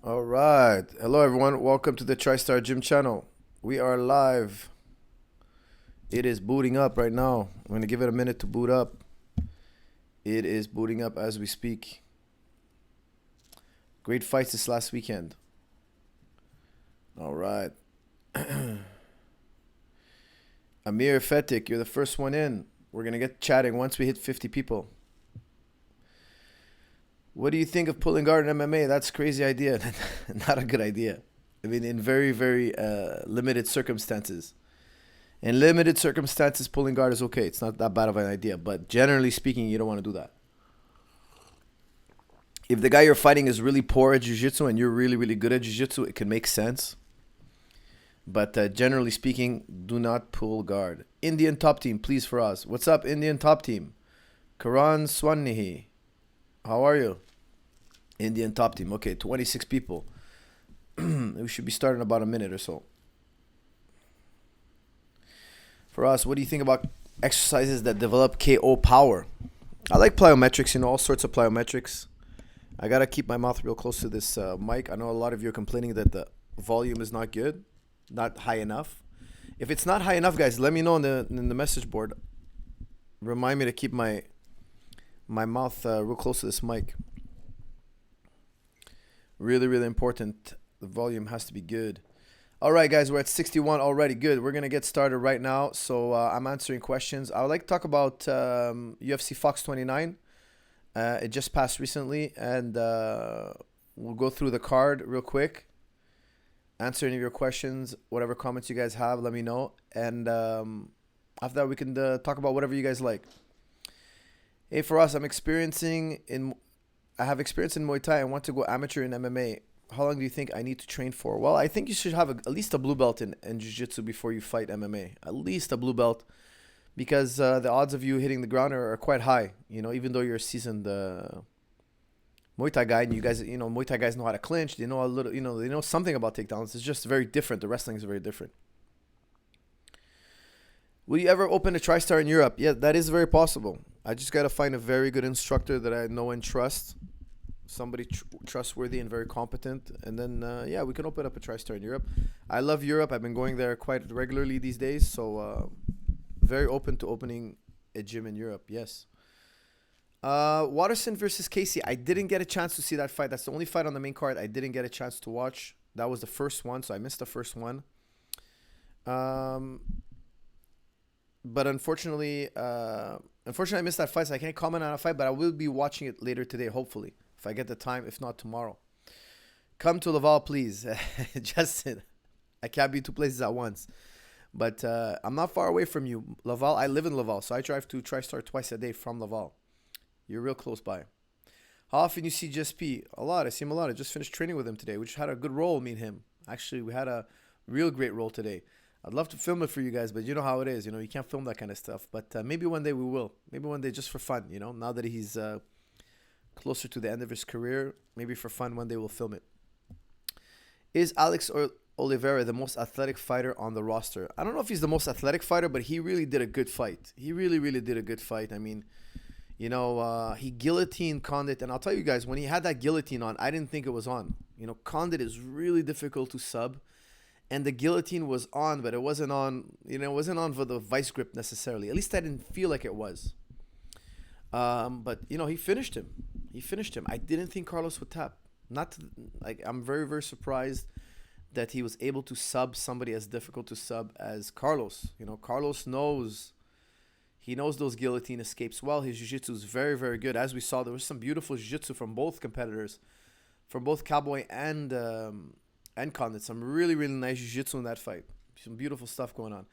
All right. Hello, everyone. Welcome to the TriStar Gym channel. We are live. It is booting up right now. I'm going to give it a minute to boot up. It is booting up as we speak. Great fights this last weekend. All right. Amir Fetik, you're the first one in. We're going to get chatting once we hit 50 people. What do you think of pulling guard in MMA? That's a crazy idea. Not a good idea. I mean, in very limited circumstances. In limited circumstances, pulling guard is okay. It's not that bad of an idea. But generally speaking, you don't want to do that. If the guy you're fighting is really poor at jiu-jitsu and you're really good at jiu-jitsu, it can make sense. But generally speaking, do not pull guard. Indian top team, please for us. What's up, Indian top team? Karan Swanihi. How are you? Indian top team. Okay, 26 people. We should be starting in about a minute or so. For us, what do you think about exercises that develop KO power? I like plyometrics, all sorts of plyometrics. I got to keep my mouth real close to this mic. I know a lot of you are complaining that the volume is not good, not high enough. If it's not high enough, guys, let me know in the message board. Remind me to keep my mouth real close to this mic. Really important. The volume has to be good. All right, guys, we're at 61 already. Good. We're going to get started right now. So I'm answering questions. I would like to talk about UFC Fox 29. It just passed recently, and we'll go through the card real quick. Answer any of your questions. Whatever comments you guys have, let me know. And after that, we can talk about whatever you guys like. Hey, for us, I have experience in Muay Thai. I want to go amateur in MMA. How long do you think I need to train for? Well, I think you should have at least a blue belt in jiu-jitsu before you fight MMA. At least a blue belt, because the odds of you hitting the ground are quite high. Even though you're a seasoned Muay Thai guy, and you guys, Muay Thai guys know how to clinch. They know a little, they know something about takedowns. It's just very different. The wrestling is very different. Will you ever open a TriStar in Europe? Yeah, that is very possible. I just got to find a very good instructor that I know and trust. Somebody trustworthy and very competent. And then, we can open up a TriStar in Europe. I love Europe. I've been going there quite regularly these days. So, very open to opening a gym in Europe. Yes. Watterson versus Casey. I didn't get a chance to see that fight. That's the only fight on the main card I didn't get a chance to watch. That was the first one, so I missed the first one. But unfortunately, I missed that fight, so I can't comment on a fight. But I will be watching it later today, hopefully, if I get the time. If not, tomorrow. Come to Laval, please, Justin. I can't be two places at once, but I'm not far away from you, Laval. I live in Laval, so I drive to TriStar twice a day from Laval. You're real close by. How often you see GSP? A lot. I see him a lot. I just finished training with him today. We just had a good roll, me and him. Actually, we had a real great roll today. I'd love to film it for you guys, but you know how it is. You can't film that kind of stuff. But maybe one day we will. Maybe one day just for fun, now that he's closer to the end of his career, maybe for fun, one day we'll film it. Is Alex Oliveira the most athletic fighter on the roster? I don't know if he's the most athletic fighter, but he really did a good fight. He really did a good fight. I mean, he guillotined Condit. And I'll tell you guys, when he had that guillotine on, I didn't think it was on. Condit is really difficult to sub. And the guillotine was on, but it wasn't on, it wasn't on for the vice grip necessarily. At least I didn't feel like it was. But, he finished him. I didn't think Carlos would tap. I'm very surprised that he was able to sub somebody as difficult to sub as Carlos. Carlos knows, he knows those guillotine escapes well. His jiu-jitsu is very good. As we saw, there was some beautiful jiu-jitsu from both competitors, from both Cowboy and Condit. Some really nice jiu-jitsu in that fight. Some beautiful stuff going on.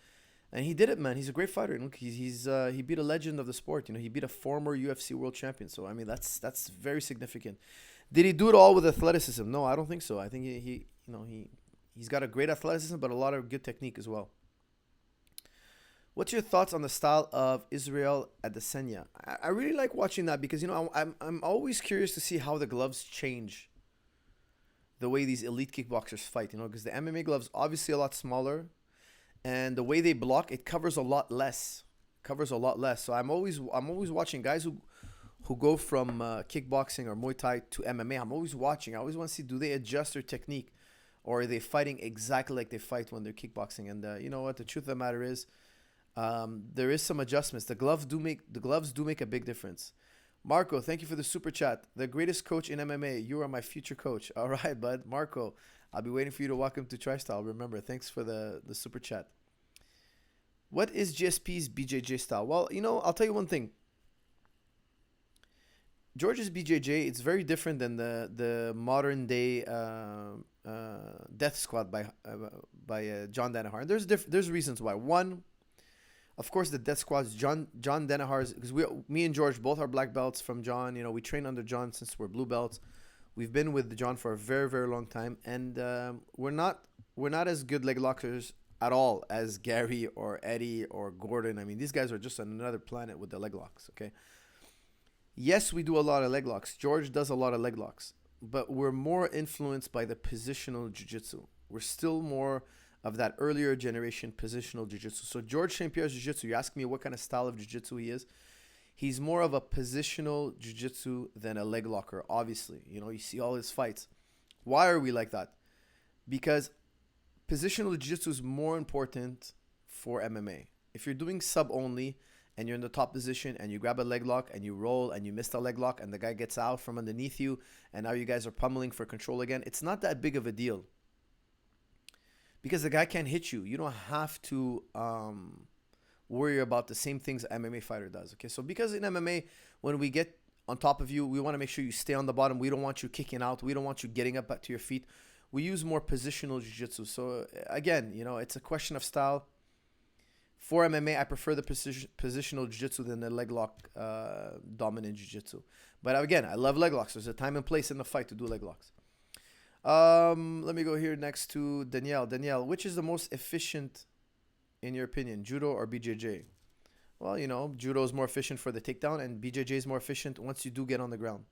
And he did it, man. He's a great fighter. Look, he beat a legend of the sport. He beat a former UFC world champion. So I mean, that's very significant. Did he do it all with athleticism? No, I don't think so. I think he's got a great athleticism, but a lot of good technique as well. What's your thoughts on the style of Israel Adesanya? I really like watching that because I'm always curious to see how the gloves change the way these elite kickboxers fight. Because the MMA gloves obviously a lot smaller. And the way they block, it covers a lot less. So I'm always watching guys who go from kickboxing or Muay Thai to MMA. I'm always watching. I always want to see, do they adjust their technique, or are they fighting exactly like they fight when they're kickboxing? And you know what? The truth of the matter is, there is some adjustments. The gloves do make a big difference. Marco, thank you for the super chat. The greatest coach in MMA. You are my future coach. All right, bud. Marco, I'll be waiting for you to walk him to TriStyle. Remember, thanks for the super chat. What is GSP's BJJ style? Well, I'll tell you one thing. George's BJJ, it's very different than the modern day Death Squad by John Danaher. And there's reasons why. One, of course, the Death Squad's John Danaher's, because me and George both are black belts from John. We train under John since we're blue belts. We've been with John for a very, very long time, and we're not as good leg lockers at all as Gary or Eddie or Gordon. I mean, these guys are just on another planet with the leg locks. Okay. Yes, we do a lot of leg locks. George does a lot of leg locks, but we're more influenced by the positional jiu-jitsu. We're still more of that earlier generation positional jiu-jitsu. So George St. Pierre's jiu-jitsu, you ask me what kind of style of jiu-jitsu he is. He's more of a positional jiu-jitsu than a leg locker, obviously. You see all his fights. Why are we like that? Because positional jiu-jitsu is more important for MMA. If you're doing sub only and you're in the top position and you grab a leg lock and you roll and you miss the leg lock and the guy gets out from underneath you and now you guys are pummeling for control again, it's not that big of a deal. Because the guy can't hit you. You don't have to worry about the same things an MMA fighter does. Okay, so because in MMA, when we get on top of you, we want to make sure you stay on the bottom. We don't want you kicking out. We don't want you getting up to your feet. We use more positional jiu-jitsu. So again, it's a question of style. For MMA, I prefer the positional jiu-jitsu than the leg lock dominant jiu-jitsu. But again, I love leg locks. There's a time and place in the fight to do leg locks. Let me go here next to Danielle. Danielle, which is the most efficient in your opinion, judo or BJJ? Well, judo is more efficient for the takedown and BJJ is more efficient once you do get on the ground.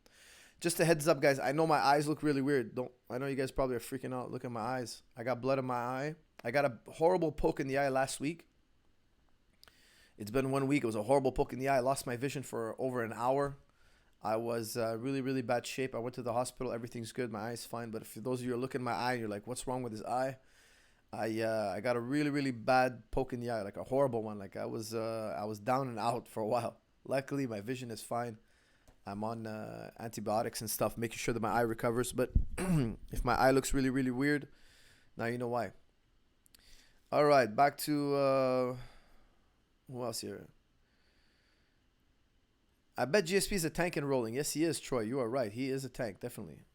Just a heads up, guys. I know my eyes look really weird. I know you guys probably are freaking out. Look at my eyes. I got blood in my eye. I got a horrible poke in the eye last week. It's been 1 week. It was a horrible poke in the eye. I lost my vision for over an hour. I was really, really bad shape. I went to the hospital. Everything's good. My eye's fine. But if those of you are looking at my eye and you're like, what's wrong with his eye? I got a really, really bad poke in the eye, like a horrible one. Like I was down and out for a while. Luckily, my vision is fine. I'm on antibiotics and stuff, making sure that my eye recovers. But if my eye looks really, really weird, now you know why. All right, back to who else here? I bet GSP is a tank and rolling. Yes, he is, Troy. You are right. He is a tank, definitely.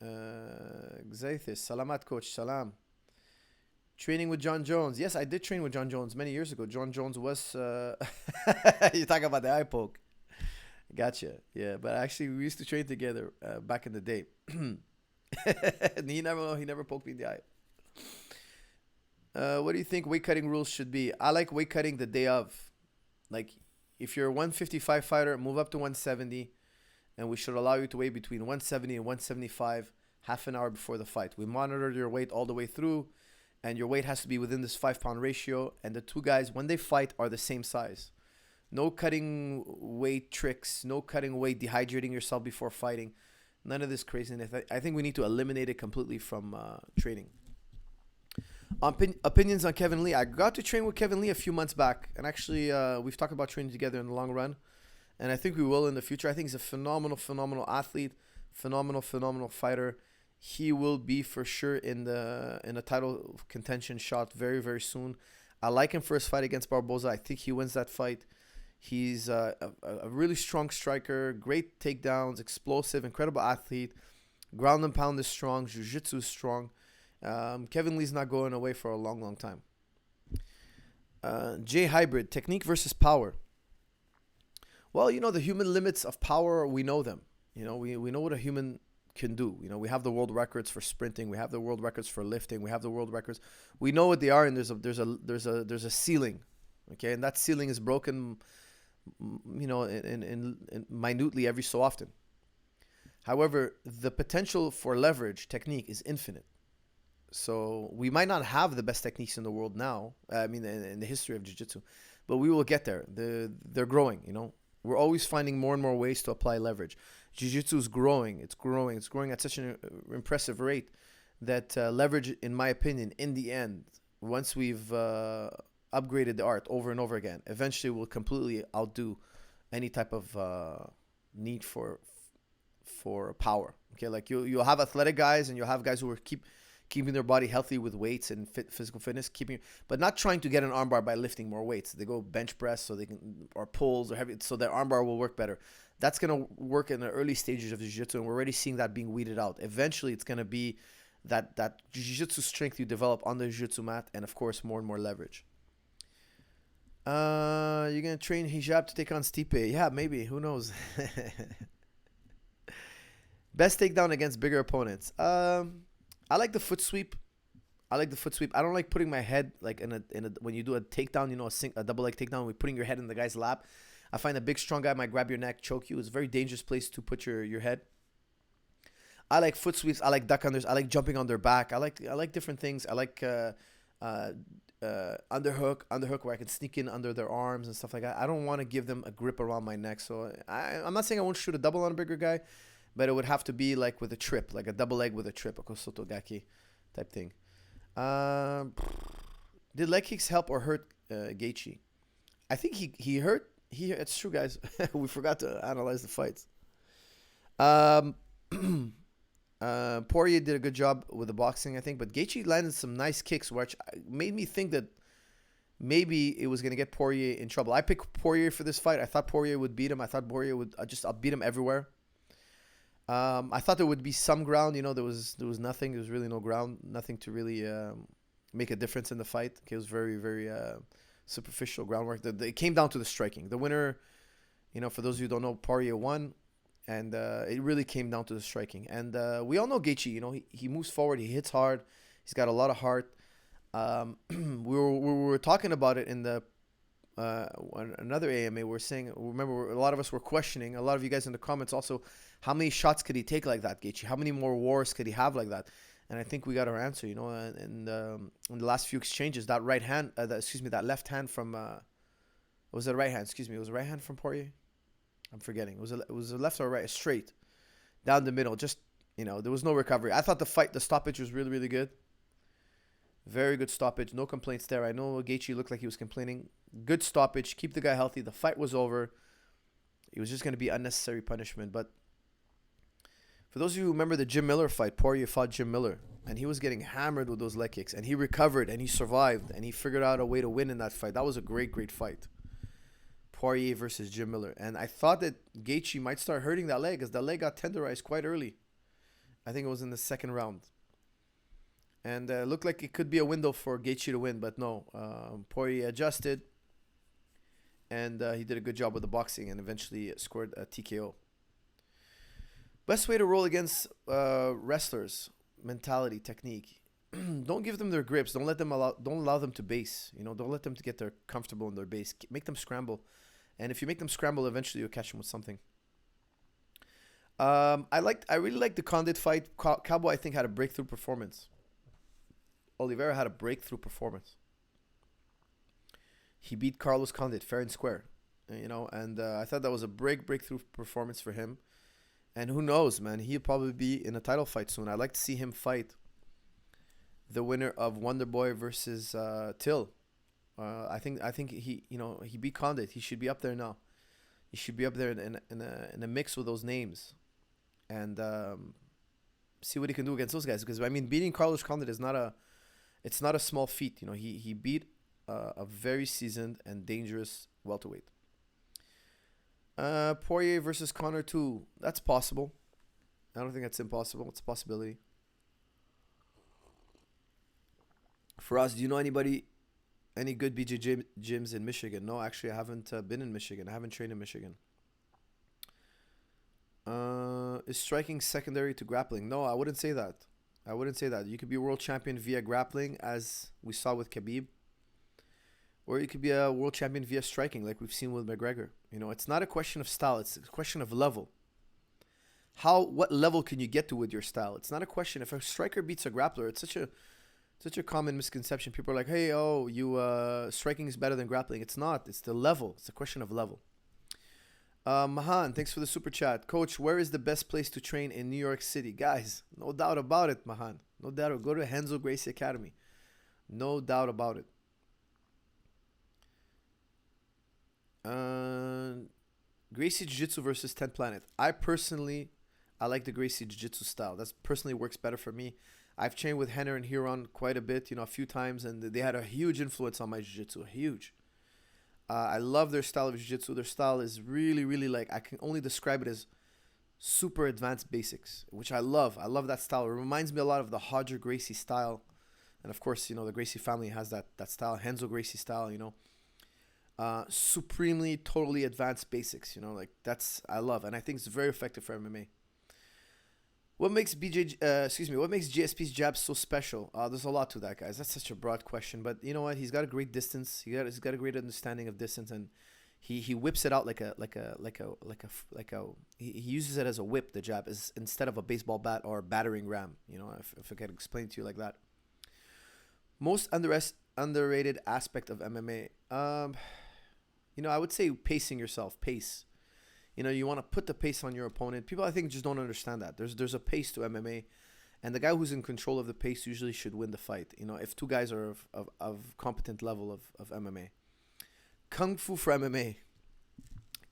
Xathis, Salamat, coach. Salam. Training with John Jones. Yes, I did train with John Jones many years ago. John Jones was... you talk about the eye poke. Gotcha. Yeah, but actually, we used to train together back in the day. And he never poked me in the eye. What do you think weight cutting rules should be? I like weight cutting the day of. Like, if you're a 155 fighter, move up to 170. And we should allow you to weigh between 170 and 175 half an hour before the fight. We monitor your weight all the way through. And your weight has to be within this 5-pound ratio. And the two guys, when they fight, are the same size. No cutting weight tricks. No cutting weight, dehydrating yourself before fighting. None of this craziness. I think we need to eliminate it completely from training. Opinions on Kevin Lee. I got to train with Kevin Lee a few months back. And actually, we've talked about training together in the long run. And I think we will in the future. I think he's a phenomenal athlete. Phenomenal fighter. He will be for sure in a title contention shot very, very soon. I like him for his fight against Barboza. I think he wins that fight. He's a really strong striker, great takedowns, explosive, incredible athlete. Ground and pound is strong. Jiu-jitsu is strong. Kevin Lee's not going away for a long time. J Hybrid, technique versus power. Well, the human limits of power, we know them. We know what a human can do. We have the world records for sprinting. We have the world records for lifting. We have the world records. We know what they are, and there's a ceiling, okay, and that ceiling is broken, in minutely every so often. However, the potential for leverage technique is infinite. So we might not have the best techniques in the world now. In the history of jiu-jitsu, but we will get there. They're growing. We're always finding more and more ways to apply leverage. Jiu-jitsu is growing. It's growing at such an impressive rate that leverage, in my opinion, in the end, once we've upgraded the art over and over again, eventually will completely outdo any type of need for power. Okay, like you'll have athletic guys and you'll have guys who are keeping their body healthy with weights and physical fitness, but not trying to get an armbar by lifting more weights. They go bench press so they can, or pulls or heavy, so their armbar will work better. That's gonna work in the early stages of jiu-jitsu, and we're already seeing that being weeded out. Eventually, it's gonna be that jiu-jitsu strength you develop on the jiu-jitsu mat, and of course, more and more leverage. You're gonna train Hijab to take on Stipe? Yeah, maybe. Who knows? Best takedown against bigger opponents. I like the foot sweep. I don't like putting my head like in a when you do a takedown, a double leg takedown, with putting your head in the guy's lap. I find a big strong guy might grab your neck, choke you. It's a very dangerous place to put your head. I like foot sweeps. I like duck unders. I like jumping on their back. I like different things. I like underhook where I can sneak in under their arms and stuff like that. I don't want to give them a grip around my neck. So I'm not saying I won't shoot a double on a bigger guy, but it would have to be like with a trip, like a double leg with a trip, a kosoto gaki type thing. Did leg kicks help or hurt Gaethje? I think he hurt. It's true, guys. We forgot to analyze the fights. Poirier did a good job with the boxing, I think, but Gaethje landed some nice kicks, which made me think that maybe it was going to get Poirier in trouble. I picked Poirier for this fight. I thought Poirier would beat him. I thought Poirier would I'll beat him everywhere. I thought there would be some ground. There was nothing. There was really no ground. Nothing to really make a difference in the fight. It was very, very superficial groundwork. It came down to the striking. The winner, for those of you who don't know, Poirier won. And it really came down to the striking. And we all know Gaethje. He moves forward. He hits hard. He's got a lot of heart. We were talking about it in the another AMA. We're saying, remember, a lot of us were questioning. A lot of you guys in the comments also, how many shots could he take like that, Gaethje? How many more wars could he have like that? And I think we got our answer. In the last few exchanges, that right hand, that left hand from, was it a right hand? Excuse me, it was a right hand from Poirier. I'm forgetting. It was a left or right, straight down the middle. Just there was no recovery. I thought the stoppage was really, really good. Very good stoppage. No complaints there. I know Gaethje looked like he was complaining. Good stoppage. Keep the guy healthy. The fight was over. It was just going to be unnecessary punishment. But for those of you who remember the Jim Miller fight, Poirier fought Jim Miller, and he was getting hammered with those leg kicks, and he recovered, and he survived, and he figured out a way to win in that fight. That was a great, great fight. Poirier versus Jim Miller. And I thought that Gaethje might start hurting that leg, because that leg got tenderized quite early. I think it was in the second round. And it looked like it could be a window for Gaethje to win, but no. Poirier adjusted, and he did a good job with the boxing and eventually scored a TKO. Best way to roll against wrestlers: mentality, technique. Don't give them their grips. Don't allow them to base. Don't let them to get their comfortable in their base. Make them scramble, and if you make them scramble, eventually you'll catch them with something. I really liked the Condit fight. Cowboy, I think, had a breakthrough performance. Oliveira had a breakthrough performance. He beat Carlos Condit fair and square, and I thought that was a breakthrough performance for him. And who knows, man? He'll probably be in a title fight soon. I'd like to see him fight the winner of Wonderboy versus Till. I think he beat Condit. He should be up there now. He should be up there in a mix with those names, and see what he can do against those guys. Because beating Carlos Condit is not a small feat. He beat a very seasoned and dangerous welterweight. Poirier versus Conor 2. That's possible. I don't think that's impossible. It's a possibility. For us, do you know any good BJ gyms in Michigan? No, actually, I haven't been in Michigan. I haven't trained in Michigan. Is striking secondary to grappling? No, I wouldn't say that. You could be a world champion via grappling, as we saw with Khabib. Or you could be a world champion via striking, like we've seen with McGregor. It's not a question of style. It's a question of level. What level can you get to with your style? It's not a question. If a striker beats a grappler, it's such a common misconception. People are like, hey, striking is better than grappling. It's not. It's the level. It's a question of level. Mahan, thanks for the super chat. Coach, where is the best place to train in New York City? Guys, no doubt about it, Mahan. No doubt. Go to Henzo Gracie Academy. No doubt about it. Uh, Gracie Jiu-Jitsu versus 10 Planet. I like the Gracie Jiu-Jitsu style. That's personally works better for me. I've trained with Henner and Huron quite a bit, a few times, and they had a huge influence on my jiu-jitsu. Huge. I love their style of jiu-jitsu. Their style is really, really like, I can only describe it as super advanced basics, which I love. I love that style. It reminds me a lot of the Hodger Gracie style. And of course, the Gracie family has that style, Henzo Gracie style. Supremely, totally advanced basics. Like that's I love, and I think it's very effective for MMA. What makes GSP's jab so special? There's a lot to that, guys. That's such a broad question, but you know what? He's got a great distance. He's got a great understanding of distance, and he whips it out he uses it as a whip. The jab is instead of a baseball bat or a battering ram. If I can explain to you like that. Most underrated aspect of MMA. I would say pacing yourself. Pace. You want to put the pace on your opponent. People, I think, just don't understand that. There's a pace to MMA, and the guy who's in control of the pace usually should win the fight. If two guys are of competent level of MMA. Kung Fu for MMA.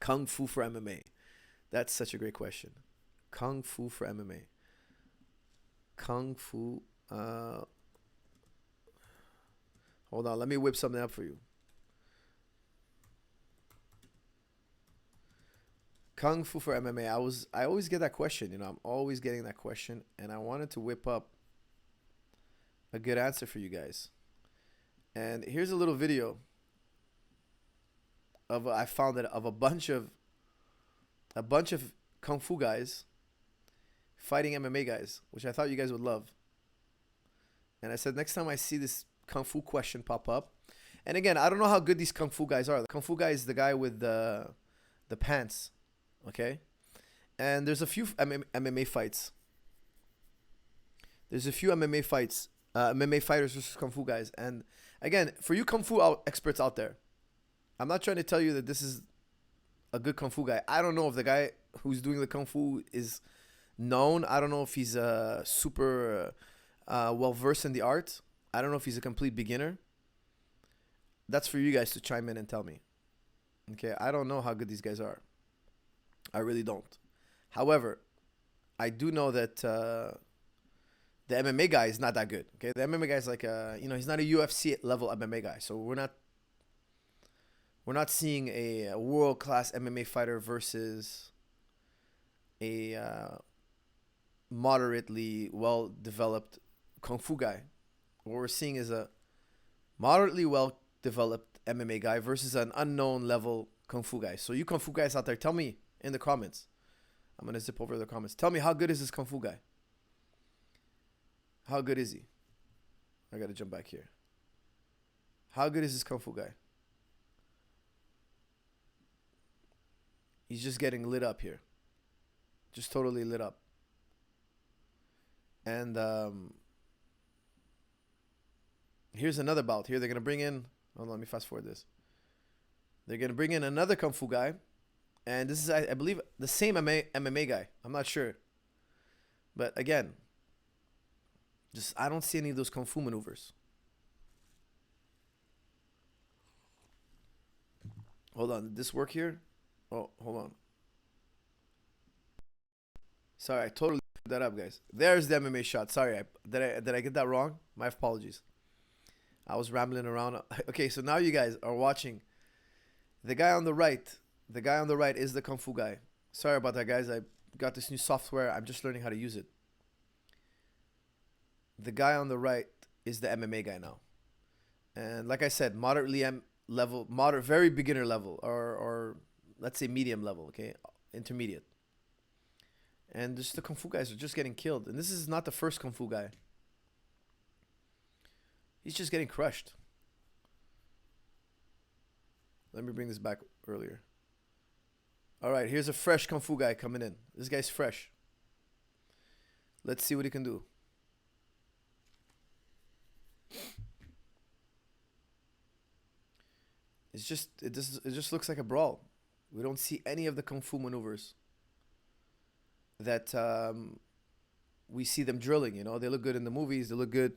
Kung Fu for MMA. That's such a great question. Kung Fu for MMA. Kung Fu. Hold on, let me whip something up for you. Kung Fu for MMA. I always get that question. I'm always getting that question, and I wanted to whip up a good answer for you guys. And here's a little video I found that of a bunch of Kung Fu guys fighting MMA guys, which I thought you guys would love. And I said next time I see this Kung Fu question pop up, and again, I don't know how good these Kung Fu guys are. The Kung Fu guy is the guy with the pants. Okay, and there's a few MMA fights. There's a few MMA fights, MMA fighters versus Kung Fu guys. And again, for you Kung Fu experts out there, I'm not trying to tell you that this is a good Kung Fu guy. I don't know if the guy who's doing the Kung Fu is known. I don't know if he's super well versed in the art. I don't know if he's a complete beginner. That's for you guys to chime in and tell me. Okay, I don't know how good these guys are. I really don't. However, I do know that the MMA guy is not that good. Okay, the MMA guy is like he's not a UFC level MMA guy. So we're not seeing a world class MMA fighter versus a moderately well developed Kung Fu guy. What we're seeing is a moderately well developed MMA guy versus an unknown level Kung Fu guy. So you Kung Fu guys out there, tell me in the comments. I'm going to zip over the comments. Tell me, how good is this Kung Fu guy? How good is he? I got to jump back here. How good is this Kung Fu guy? He's just getting lit up here. Just totally lit up. And here's another bout. Here they're going to bring in... Hold on, let me fast forward this. They're going to bring in another Kung Fu guy. And this is, I believe, the same MMA guy. I'm not sure. But again, I don't see any of those Kung Fu maneuvers. Hold on. Did this work here? Oh, hold on. Sorry, I totally screwed that up, guys. There's the MMA shot. Sorry, did I get that wrong? My apologies. I was rambling around. Okay, so now you guys are watching. The guy on the right is the Kung Fu guy. Sorry about that, guys. I got this new software. I'm just learning how to use it. The guy on the right is the MMA guy now. And like I said, very beginner level, or let's say medium level, okay? Intermediate. And just the Kung Fu guys are just getting killed. And this is not the first Kung Fu guy. He's just getting crushed. Let me bring this back earlier. All right, here's a fresh Kung Fu guy coming in. This guy's fresh. Let's see what he can do. It just looks like a brawl. We don't see any of the kung fu maneuvers that we see them drilling. You know, they look good in the movies. They look good.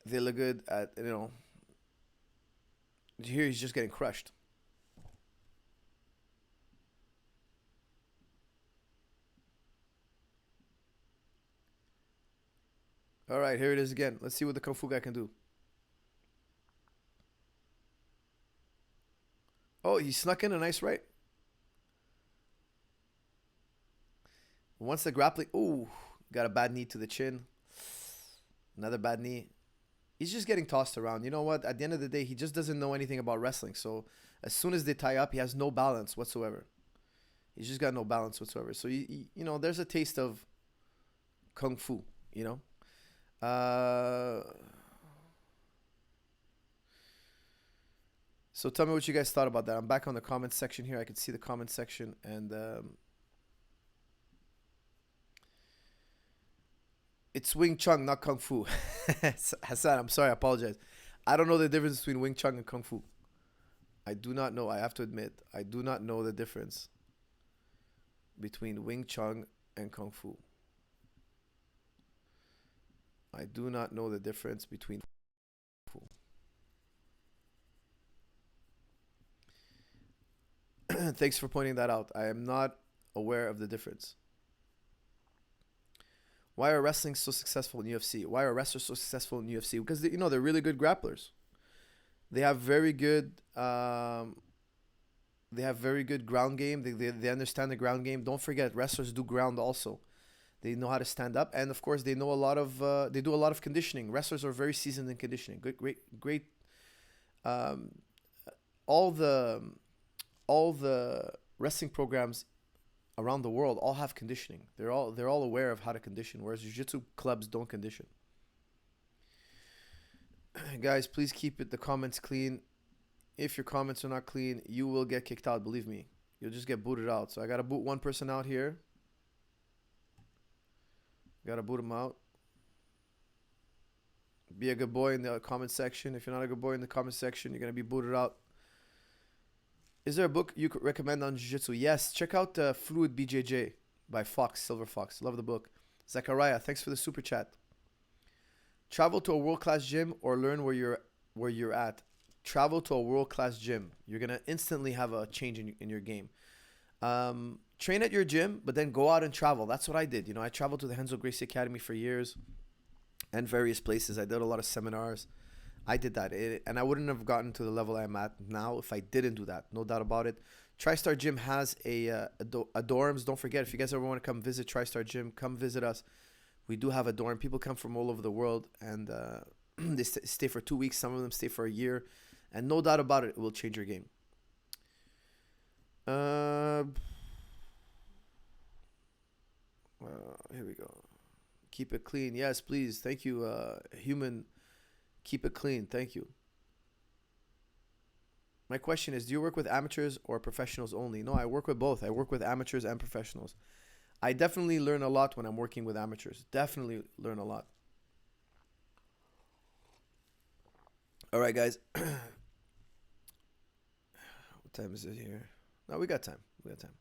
They look good at, you know. Here he's just getting crushed. All right, here it is again. Let's see what the kung fu guy can do. Oh, he snuck in a nice right. Once the grappling, ooh, got a bad knee to the chin. Another bad knee. He's just getting tossed around. You know what? At the end of the day, he just doesn't know anything about wrestling. So as soon as they tie up, he has no balance whatsoever. He's just got no balance whatsoever. So you know, there's a taste of kung fu. You know. So tell me what you guys thought about that. I'm back on the comment section here. I can see the comment section, and it's Wing Chun, not Kung Fu. Hassan, I'm sorry. I apologize. I don't know the difference between Wing Chun and Kung Fu. I do not know. I have to admit, I do not know the difference between Wing Chun and Kung Fu. I do not know the difference between Kung Fu. Thanks for pointing that out. I am not aware of the difference. Why are wrestling so successful in UFC? Why are wrestlers so successful in UFC? Because they, you know, they're really good grapplers. They have very good. They have very good ground game. They understand the ground game. Don't forget, wrestlers do ground also. They know how to stand up, and of course, they know a lot of. They do a lot of conditioning. Wrestlers are very seasoned in conditioning. Great. Um, all the all the wrestling programs around the world all have conditioning. They're all aware of how to condition, whereas jiu-jitsu clubs don't condition. Guys, please keep the comments clean. If your comments are not clean, you will get kicked out. Believe me, you'll just get booted out. So I gotta boot one person out here. Gotta boot him out. Be a good boy in the comment section. If you're not a good boy in the comment section, you're gonna be booted out. Is there a book you could recommend on jiu-jitsu? Yes, check out Fluid BJJ by Fox, Silver Fox. Love the book. Zachariah, thanks for the super chat. Travel to a world-class gym or learn where you're at. Travel to a world-class gym. You're gonna instantly have a change in your game. Train at your gym, but then go out and travel. That's what I did. You know, I traveled to the Henzo Gracie Academy for years and various places. I did a lot of seminars. I did that, and I wouldn't have gotten to the level I'm at now if I didn't do that. No doubt about it. TriStar Gym has a dorms. Don't forget, if you guys ever want to come visit TriStar Gym, come visit us. We do have a dorm. People come from all over the world, and they stay for 2 weeks. Some of them stay for a year, and no doubt about it, it will change your game. Here we go. Keep it clean. Yes, please. Thank you, human. Keep it clean. Thank you. My question is, do you work with amateurs or professionals only? No, I work with both. I work with amateurs and professionals. I definitely learn a lot when I'm working with amateurs. Definitely learn a lot. All right, guys. What time is it here? No, we got time. We got time.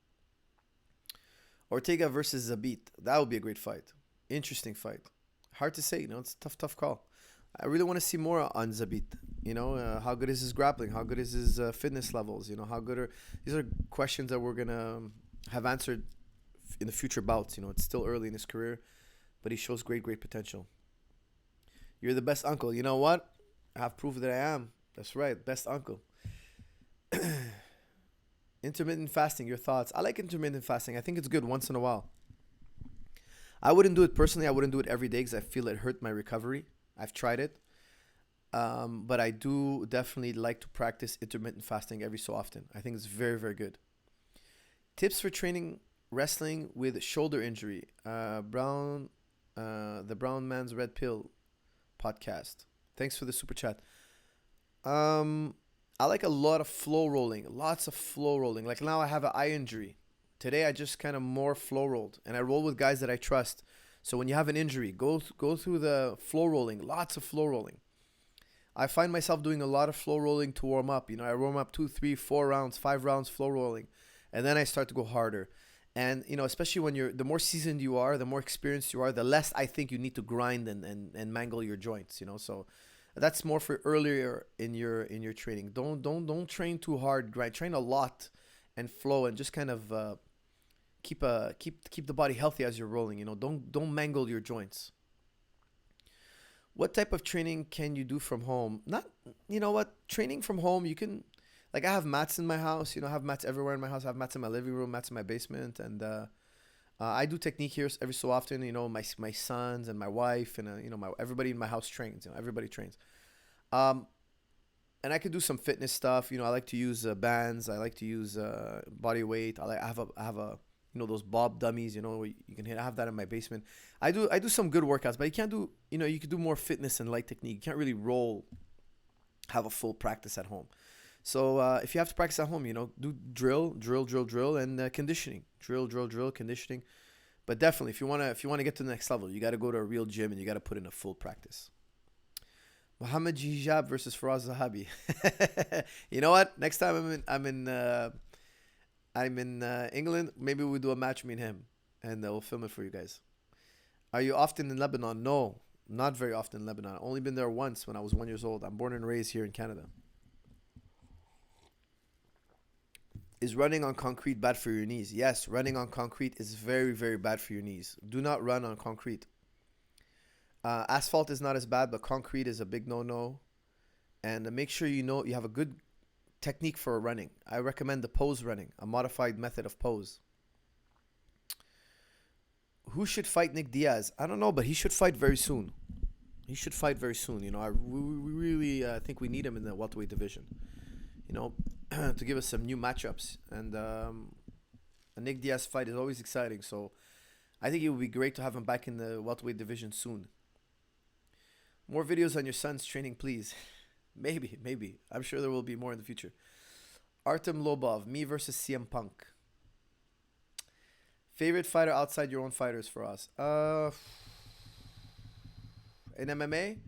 Ortega versus Zabit. That would be a great fight. Interesting fight. Hard to say. You know, it's a tough call. I really want to see more on Zabit. You know, how good is his grappling? How good is his fitness levels? You know, how good are... These are questions that we're going to have answered in the future bouts. You know, it's still early in his career, but he shows great potential. You're the best uncle. You know what? I have proof that I am. That's right. Best uncle. Intermittent fasting, your thoughts? I like intermittent fasting. I think it's good once in a while. I wouldn't do it personally. I wouldn't do it every day because I feel it hurt my recovery. I've tried it. But I do definitely like to practice intermittent fasting every so often. I think it's very good. Tips for training wrestling with shoulder injury. The Brown Man's Red Pill podcast. Thanks for the super chat. I like a lot of flow rolling. Lots of flow rolling. Like now I have an eye injury. Today I just kind of more flow rolled. And I roll with guys that I trust. So when you have an injury, go through the flow rolling. Lots of flow rolling. I find myself doing a lot of flow rolling to warm up. I warm up 2, 3, 4 rounds, 5 rounds flow rolling, and then I start to go harder. And especially when the more seasoned you are, the more experienced you are, the less I think you need to grind and mangle your joints. So that's more for earlier in your training. Don't train too hard. Grind. Train a lot and flow and just kind of keep the body healthy as you're rolling. Don't mangle your joints. What type of training can you do from home? Not, you know what? Training from home, you can, like, I have mats in my house. I have mats everywhere in my house. I have mats in my living room, mats in my basement, and I do technique here every so often. My sons and my wife and my everybody in my house trains. Everybody trains. Um, and I could do some fitness stuff. I like to use bands. I like to use body weight. I have a those bob dummies. Where you can hit. I have that in my basement. I do some good workouts, but you can't do. You could do more fitness and light technique. You can't really have a full practice at home. So if you have to practice at home, do drill, and conditioning. Drill, conditioning. But definitely, if you wanna get to the next level, you got to go to a real gym and you got to put in a full practice. Mohammed Hijab versus Faraz Zahabi. You know what? Next time I'm in England. Maybe we'll do a match, me and him, and we'll film it for you guys. Are you often in Lebanon? No, not very often in Lebanon. Only been there once when I was 1 year old. I'm born and raised here in Canada. Is running on concrete bad for your knees? Yes, running on concrete is very, very bad for your knees. Do not run on concrete. Asphalt is not as bad, but concrete is a big no-no. And make sure you have a good technique for running. I recommend the pose running, a modified method of pose. Who should fight Nick Diaz? I don't know, but he should fight very soon. He should fight very soon. We really think we need him in the welterweight division. To give us some new matchups. And a Nick Diaz fight is always exciting. So I think it would be great to have him back in the welterweight division soon. More videos on your son's training, please. Maybe. I'm sure there will be more in the future. Artem Lobov, me versus CM Punk. Favorite fighter outside your own fighters for us? In MMA,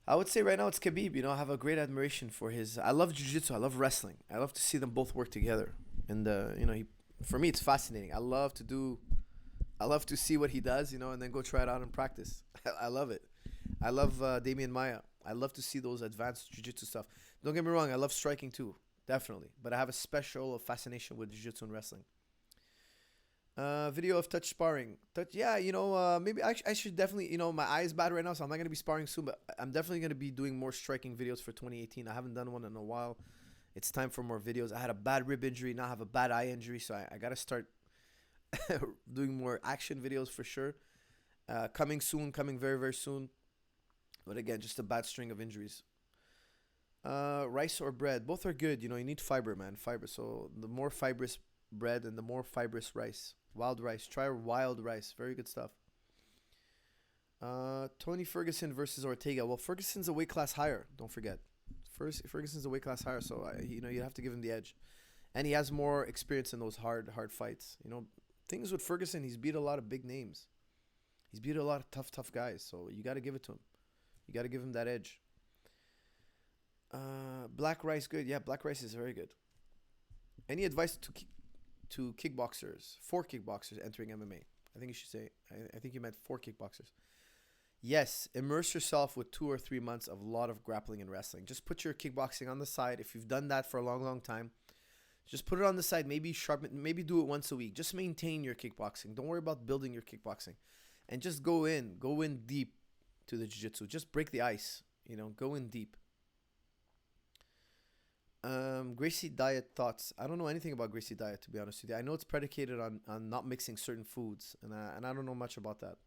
I would say right now it's Khabib. I have a great admiration for his. I love jiu-jitsu. I love wrestling. I love to see them both work together. And for me, it's fascinating. I love to see what he does. And then go try it out in practice. I love it. I love Damian Maya. I love to see those advanced jiu-jitsu stuff. Don't get me wrong. I love striking too, definitely. But I have a special fascination with jiu-jitsu and wrestling. Video of touch sparring. Yeah, maybe I should definitely, my eye is bad right now, so I'm not going to be sparring soon, but I'm definitely going to be doing more striking videos for 2018. I haven't done one in a while. It's time for more videos. I had a bad rib injury, now I have a bad eye injury, so I got to start doing more action videos for sure. Coming soon, coming very, very soon. But again, just a bad string of injuries. Rice or bread, both are good. You need fiber, man, fiber. So the more fibrous bread and the more fibrous rice. Wild rice. Try wild rice. Very good stuff. Tony Ferguson versus Ortega. Well, Ferguson's a weight class higher. Don't forget. Ferguson's a weight class higher, so you have to give him the edge, and he has more experience in those hard fights. Things with Ferguson, he's beat a lot of big names. He's beat a lot of tough guys. So you got to give it to him. You got to give him that edge. Black rice, good. Yeah, black rice is very good. Any advice to kickboxers, for kickboxers entering MMA? I think you should say, I think you meant for kickboxers. Yes, immerse yourself with 2 or 3 months of a lot of grappling and wrestling. Just put your kickboxing on the side. If you've done that for a long, long time, just put it on the side. Maybe maybe do it once a week. Just maintain your kickboxing. Don't worry about building your kickboxing. And just go in deep to the jiu-jitsu. Just break the ice, go in deep. Gracie diet thoughts. I don't know anything about Gracie diet, to be honest with you. I know it's predicated on not mixing certain foods, and I don't know much about that.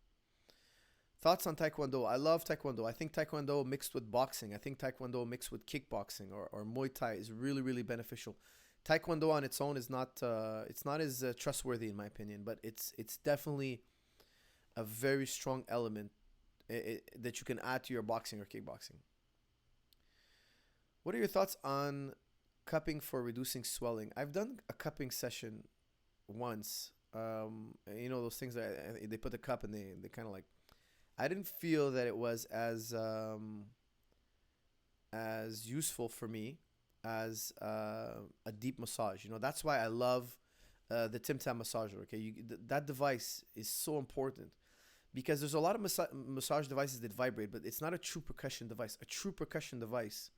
Thoughts on Taekwondo. I love Taekwondo. I think Taekwondo mixed with boxing. I think Taekwondo mixed with kickboxing or Muay Thai is really, really beneficial. Taekwondo on its own is not it's not as trustworthy in my opinion, but it's definitely a very strong element that you can add to your boxing or kickboxing. What are your thoughts on cupping for reducing swelling? I've done a cupping session once. Those things that they put the cup and they kind of like. I didn't feel that it was as as useful for me as a deep massage. You know, that's why I love the Tim Tam massager. Okay, that device is so important because there's a lot of massage devices that vibrate, but it's not a true percussion device. A true percussion device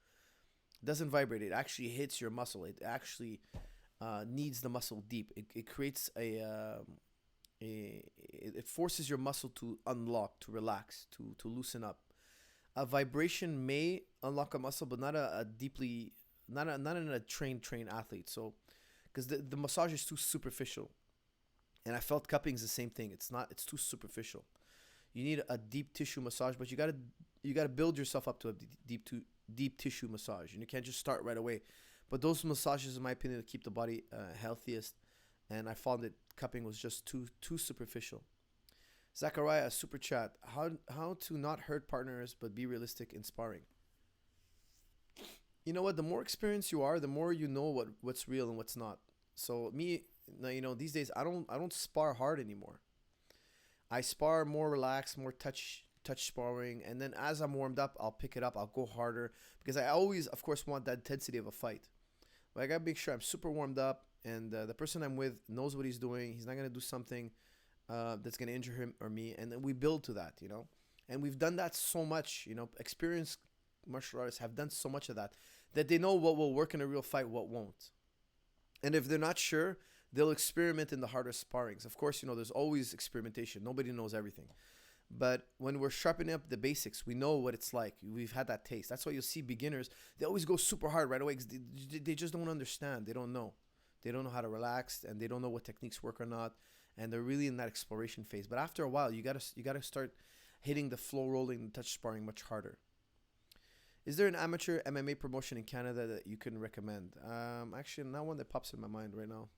doesn't vibrate. It actually hits your muscle. It actually needs the muscle deep. It creates it forces your muscle to unlock, to relax, to loosen up. A vibration may unlock a muscle, but not a deeply, not in a trained athlete. So because the massage is too superficial, and I felt cupping is the same thing. It's too superficial. You need a deep tissue massage, but you gotta build yourself up to a deep tissue massage, and you can't just start right away. But those massages, in my opinion, keep the body healthiest, and I found that cupping was just too superficial. Zachariah, super chat. How to not hurt partners but be realistic in sparring? You know what? The more experienced you are, the more you know what's real and what's not. So me, these days I don't spar hard anymore. I spar more relaxed, more touch sparring, and then as I'm warmed up, I'll pick it up. I'll go harder because I always, of course, want that intensity of a fight. But I gotta make sure I'm super warmed up, and the person I'm with knows what he's doing. He's not gonna do something that's gonna injure him or me, and then we build to that, And we've done that so much, Experienced martial artists have done so much of that they know what will work in a real fight, what won't. And if they're not sure, they'll experiment in the harder sparrings. Of course, there's always experimentation. Nobody knows everything. But when we're sharpening up the basics, we know what it's like. We've had that taste. That's why you'll see beginners, they always go super hard right away because they just don't understand. They don't know. They don't know how to relax, and they don't know what techniques work or not. And they're really in that exploration phase. But after a while, you gotta start hitting the flow rolling and touch sparring much harder. Is there an amateur MMA promotion in Canada that you can recommend? Actually, not one that pops in my mind right now.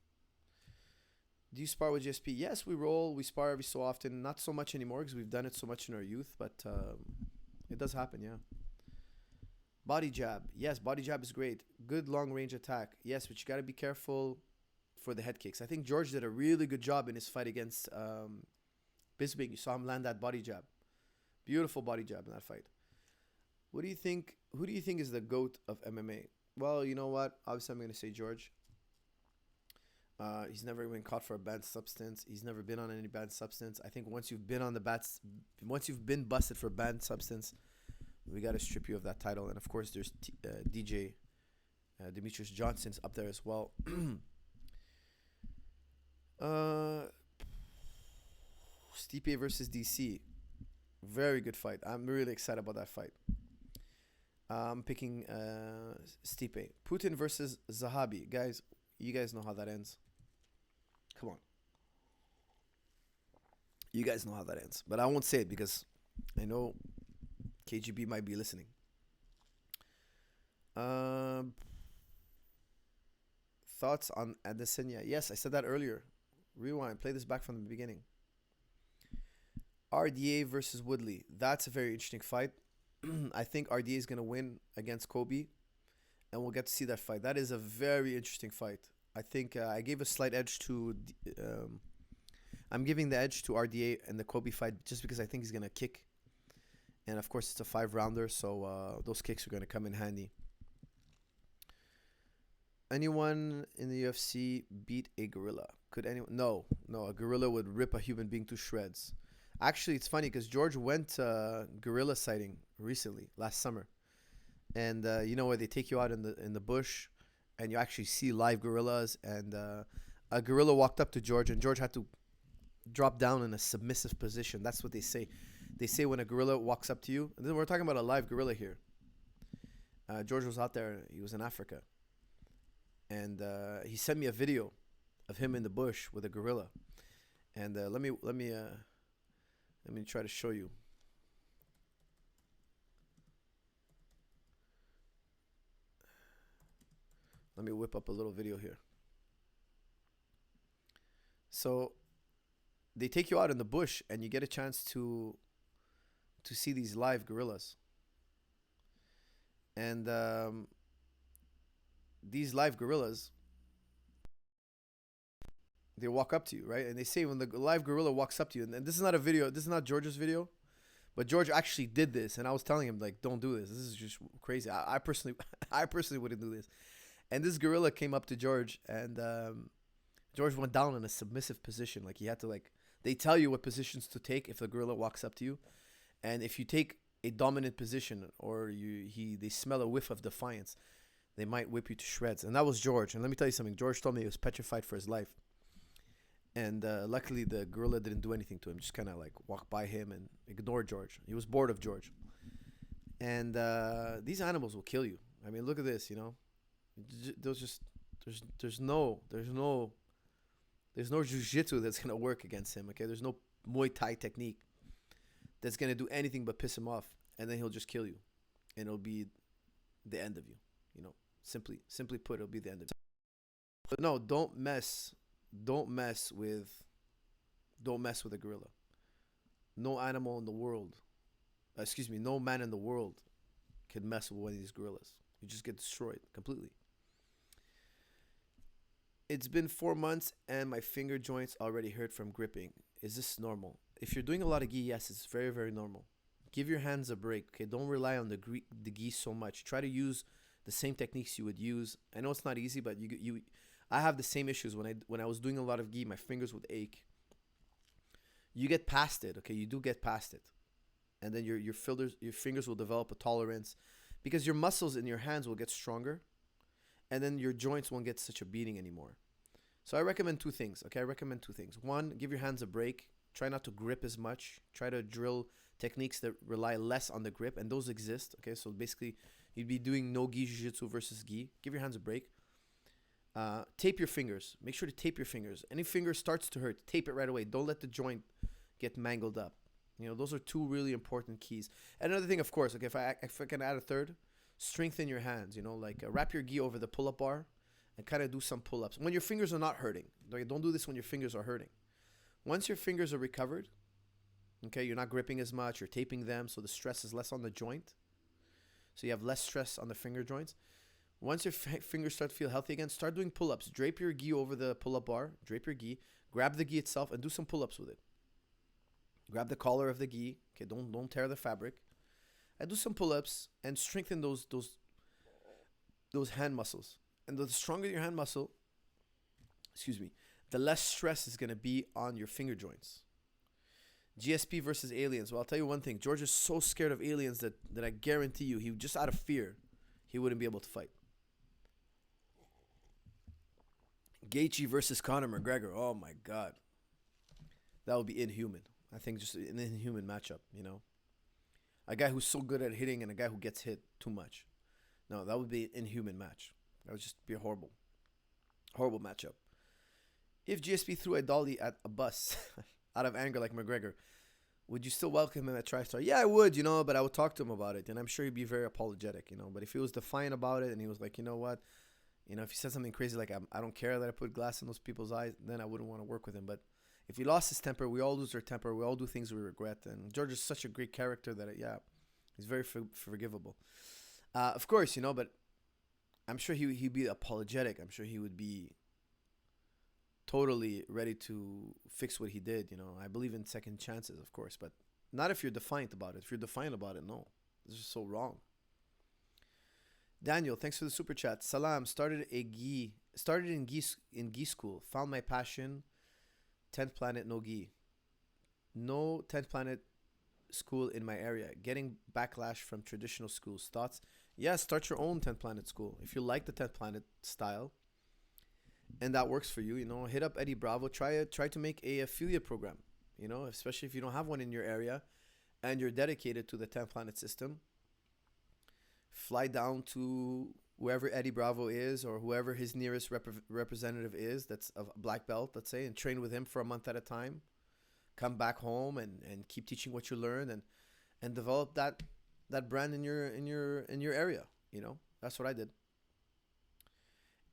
Do you spar with GSP? Yes, we roll. We spar every so often. Not so much anymore because we've done it so much in our youth, but it does happen, yeah. Body jab. Yes, body jab is great. Good long range attack. Yes, but you got to be careful for the head kicks. I think George did a really good job in his fight against Bisbing. You saw him land that body jab. Beautiful body jab in that fight. What do you think? Who do you think is the GOAT of MMA? Well, you know what? Obviously, I'm going to say George. He's never been caught for a banned substance. He's never been on any banned substance. I think once you've been busted for banned substance, we got to strip you of that title. And of course, there's DJ Demetrius Johnson's up there as well. Stipe versus DC, very good fight. I'm really excited about that fight. I'm picking Stipe. Putin versus Zahabi, guys. You guys know how that ends. Come on. You guys know how that ends. But I won't say it because I know KGB might be listening. Thoughts on Adesanya? Yes, I said that earlier. Rewind. Play this back from the beginning. RDA versus Woodley. That's a very interesting fight. I think RDA is going to win against Kobe, and we'll get to see that fight. That is a very interesting fight. I think I gave a slight edge to. I'm giving the edge to RDA in the Kobe fight just because I think he's gonna kick, and of course it's a 5-rounder, so those kicks are gonna come in handy. Anyone in the UFC beat a gorilla? Could anyone? No, no. A gorilla would rip a human being to shreds. Actually, it's funny because George went gorilla sighting recently, last summer, and where they take you out in the bush, and you actually see live gorillas. And a gorilla walked up to George, and George had to drop down in a submissive position. That's what they say. They say when a gorilla walks up to you, and then we're talking about a live gorilla here. George was out there. He was in Africa, and he sent me a video of him in the bush with a gorilla. And let me try to show you. Let me whip up a little video here. So they take you out in the bush and you get a chance to see these live gorillas. And these live gorillas, they walk up to you, right? And they say when the live gorilla walks up to you, and this is not a video, this is not George's video, But George actually did this, and I was telling him like, don't do this. This is just crazy. I personally, I personally wouldn't do this. And this gorilla came up to George, and George went down in a submissive position. Like he had to like, they tell you what positions to take if the gorilla walks up to you, and if you take a dominant position or they smell a whiff of defiance, they might whip you to shreds. And that was George. And let me tell you something. George told me he was petrified for his life. And luckily, the gorilla didn't do anything to him. Just kind of like walked by him and ignored George. He was bored of George. And these animals will kill you. I mean, look at this. You know, there's just there's no jiu-jitsu that's gonna work against him. Okay, there's no Muay Thai technique that's gonna do anything but piss him off, and then he'll just kill you, and it'll be the end of you. You know, simply put, it'll be the end of you. But no, don't mess with a gorilla. No animal in the world, no man in the world can mess with one of these gorillas. You just get destroyed completely. It's been 4 months and my finger joints already hurt from gripping. Is this normal? If you're doing a lot of gi, yes, it's very, very normal. Give your hands a break. Okay, don't rely on the gi so much. Try to use the same techniques you would use. I know it's not easy, but I have the same issues when I was doing a lot of gi. My fingers would ache. You get past it, okay? You do get past it, and then your fingers will develop a tolerance, because your muscles in your hands will get stronger, and then your joints won't get such a beating anymore. So I recommend two things, okay? I recommend two things. One, give your hands a break. Try not to grip as much. Try to drill techniques that rely less on the grip, and those exist, okay? So basically, you'd be doing no gi jiu-jitsu versus gi. Give your hands a break. Tape your fingers. Make sure to tape your fingers. Any finger starts to hurt, tape it right away. Don't let the joint get mangled up. You know, those are two really important keys. And another thing, of course, okay, if I can add a third, strengthen your hands. You know, like wrap your gi over the pull-up bar and kind of do some pull-ups when your fingers are not hurting. Don't do this when your fingers are hurting. Once your fingers are recovered, okay, you're not gripping as much, you're taping them, so the stress is less on the joint. So you have less stress on the finger joints. Once your fingers start to feel healthy again, start doing pull-ups. Drape your gi over the pull-up bar. Drape your gi. Grab the gi itself and do some pull-ups with it. Grab the collar of the gi. Okay, don't tear the fabric. And do some pull-ups and strengthen those hand muscles. And the stronger your hand muscle, the less stress is going to be on your finger joints. GSP versus aliens. Well, I'll tell you one thing. George is so scared of aliens that I guarantee you, he just out of fear, he wouldn't be able to fight. Gaethje versus Conor McGregor. Oh my God, that would be inhuman. I think just an inhuman matchup. You know, a guy who's so good at hitting and a guy who gets hit too much. No, that would be an inhuman match. That would just be a horrible matchup. If GSP threw a dolly at a bus out of anger like McGregor, would you still welcome him at TriStar? Yeah, I would, you know, but I would talk to him about it, and I'm sure he'd be very apologetic, you know. But if he was defiant about it and he was like, you know what, you know, if he said something crazy like, I don't care that I put glass in those people's eyes, then I wouldn't want to work with him. But if he lost his temper, we all lose our temper. We all do things we regret. And George is such a great character that, he's very forgivable. Of course, you know, but I'm sure he'd be apologetic. I'm sure he would be totally ready to fix what he did. You know, I believe in second chances, of course, but not if you're defiant about it. If you're defiant about it, no. This is so wrong. Daniel, thanks for the super chat. Salam, started in gi school. Found my passion. 10th planet, no gi. No 10th planet school in my area. Getting backlash from traditional schools. Thoughts? Yeah, start your own 10th planet school. If you like the 10th planet style and that works for you, you know, hit up Eddie Bravo. Try to make a affiliate program, you know, especially if you don't have one in your area and you're dedicated to the 10th planet system. Fly down to wherever Eddie Bravo is or whoever his nearest representative is that's a black belt, let's say, and train with him for a month at a time. Come back home and keep teaching what you learned and develop that brand in your area, you know. That's what I did.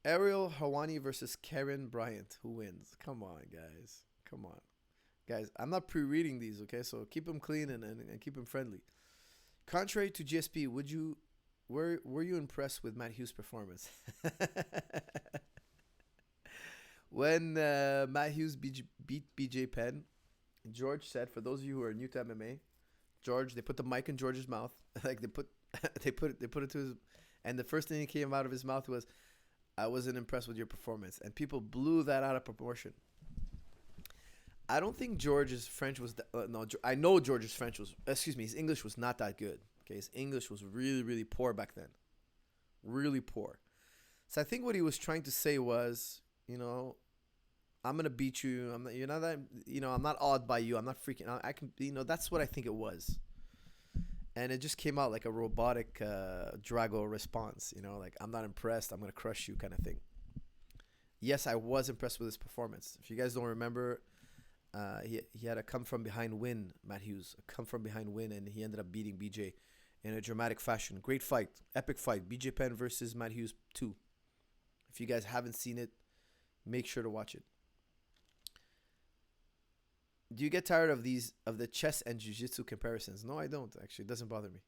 Ariel Hawani versus Karen Bryant. Who wins? Come on, guys. Come on. Guys, I'm not pre-reading these, okay? So keep them clean and keep them friendly. Contrary to GSP, were you impressed with Matt Hughes' performance? When Matt Hughes beat BJ Penn, George said, for those of you who are new to MMA, George. They put the mic in George's mouth. Like they put it to his, and the first thing that came out of his mouth was, "I wasn't impressed with your performance," and people blew that out of proportion. I don't think George's French was no. I know George's French was. Excuse me, his English was not that good. Okay, his English was really really poor back then, really poor. So I think what he was trying to say was, I'm gonna beat you. I'm not. You're not that. I'm not awed by you. I'm not freaking out. I can. That's what I think it was. And it just came out like a robotic Drago response. Like, I'm not impressed. I'm gonna crush you, kind of thing. Yes, I was impressed with his performance. If you guys don't remember, he had a come from behind win, Matt Hughes, a come from behind win, and he ended up beating BJ in a dramatic fashion. Great fight, epic fight. BJ Penn versus Matt Hughes 2. If you guys haven't seen it, make sure to watch it. Do you get tired of the chess and jiu-jitsu comparisons? No, I don't. Actually, it doesn't bother me.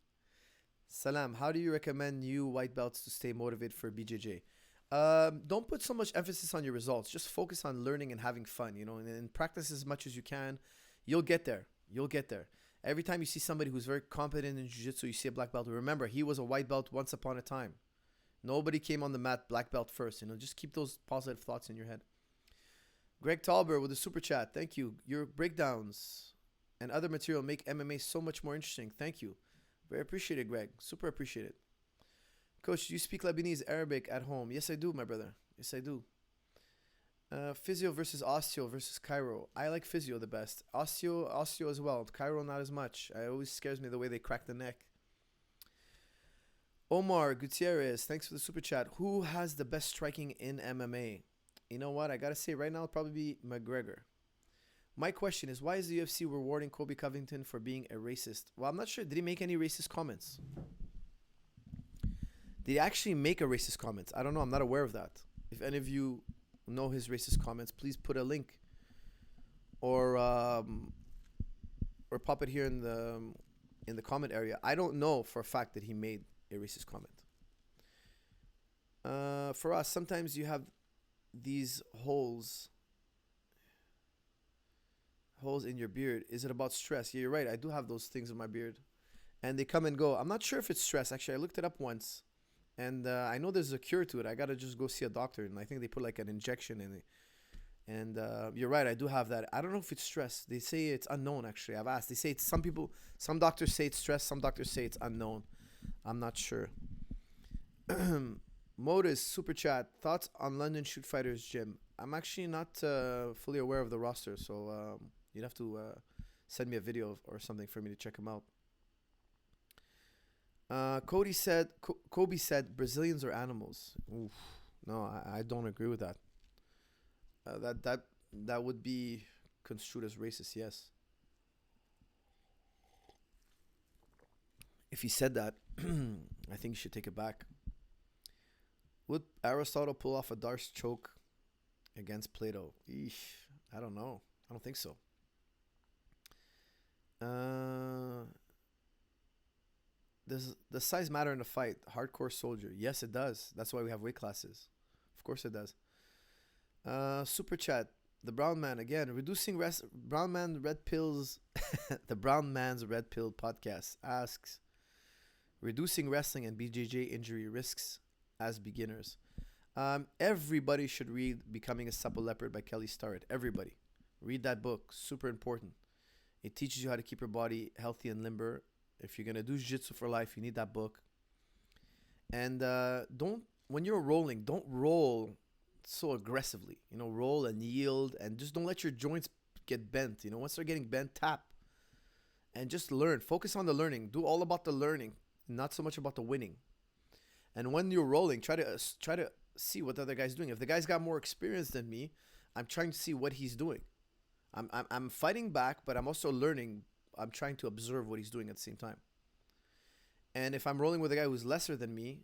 Salam, how do you recommend new white belts to stay motivated for BJJ? Don't put so much emphasis on your results. Just focus on learning and having fun, and practice as much as you can. You'll get there. You'll get there. Every time you see somebody who's very competent in jiu-jitsu, you see a black belt. Remember, he was a white belt once upon a time. Nobody came on the mat black belt first. Just keep those positive thoughts in your head. Greg Talber with a super chat. Thank you. Your breakdowns and other material make MMA so much more interesting. Thank you. Very appreciated, Greg. Super appreciated. Coach, do you speak Lebanese Arabic at home? Yes, I do, my brother. Yes, I do. Physio versus osteo versus chiro. I like physio the best. Osteo as well. Chiro not as much. It always scares me the way they crack the neck. Omar Gutierrez, thanks for the super chat. Who has the best striking in MMA? You know what? I gotta say right now, it'll probably be McGregor. My question is, why is the UFC rewarding Kobe Covington for being a racist? Well, I'm not sure. Did he make any racist comments? Did he actually make a racist comment? I don't know. I'm not aware of that. If any of you know his racist comments, please put a link or pop it here in the comment area. I don't know for a fact that he made a racist comment. For us, sometimes you have these holes in your beard. Is it about stress? Yeah, you're right. I do have those things in my beard, and they come and go. I'm not sure if it's stress. Actually, I looked it up once, and I know there's a cure to it. I gotta just go see a doctor, and I think they put like an injection in it. And you're right. I do have that. I don't know if it's stress. They say it's unknown. Actually, I've asked. They say it's some doctors say it's stress. Some doctors say it's unknown. I'm not sure. Modus super chat, thoughts on London Shoot Fighters gym? I'm actually not fully aware of the roster, so you'd have to send me a video or something for me to check them out. Kobe said Brazilians are animals. Oof. No, I don't agree with that. That would be construed as racist. Yes. If he said that, I think you should take it back. Would Aristotle pull off a Darce choke against Plato? Eesh, I don't know. I don't think so. Does the size matter in a fight? Hardcore soldier. Yes, it does. That's why we have weight classes. Of course it does. Super chat. The Brown Man again. Reducing Brown Man Red Pills. The Brown Man's Red Pill podcast asks, reducing wrestling and BJJ injury risks as beginners. Everybody should read Becoming a Supple Leopard by Kelly Starrett. Everybody. Read that book. Super important. It teaches you how to keep your body healthy and limber. If you're going to do jiu-jitsu for life, you need that book. And when you're rolling, don't roll so aggressively. Roll and yield, and just don't let your joints get bent. Once they're getting bent, tap. And just learn. Focus on the learning. Do all about the learning, not so much about the winning. And when you're rolling, try to see what the other guy's doing. If the guy's got more experience than me, I'm trying to see what he's doing. I'm fighting back, but I'm also learning. I'm trying to observe what he's doing at the same time. And if I'm rolling with a guy who's lesser than me,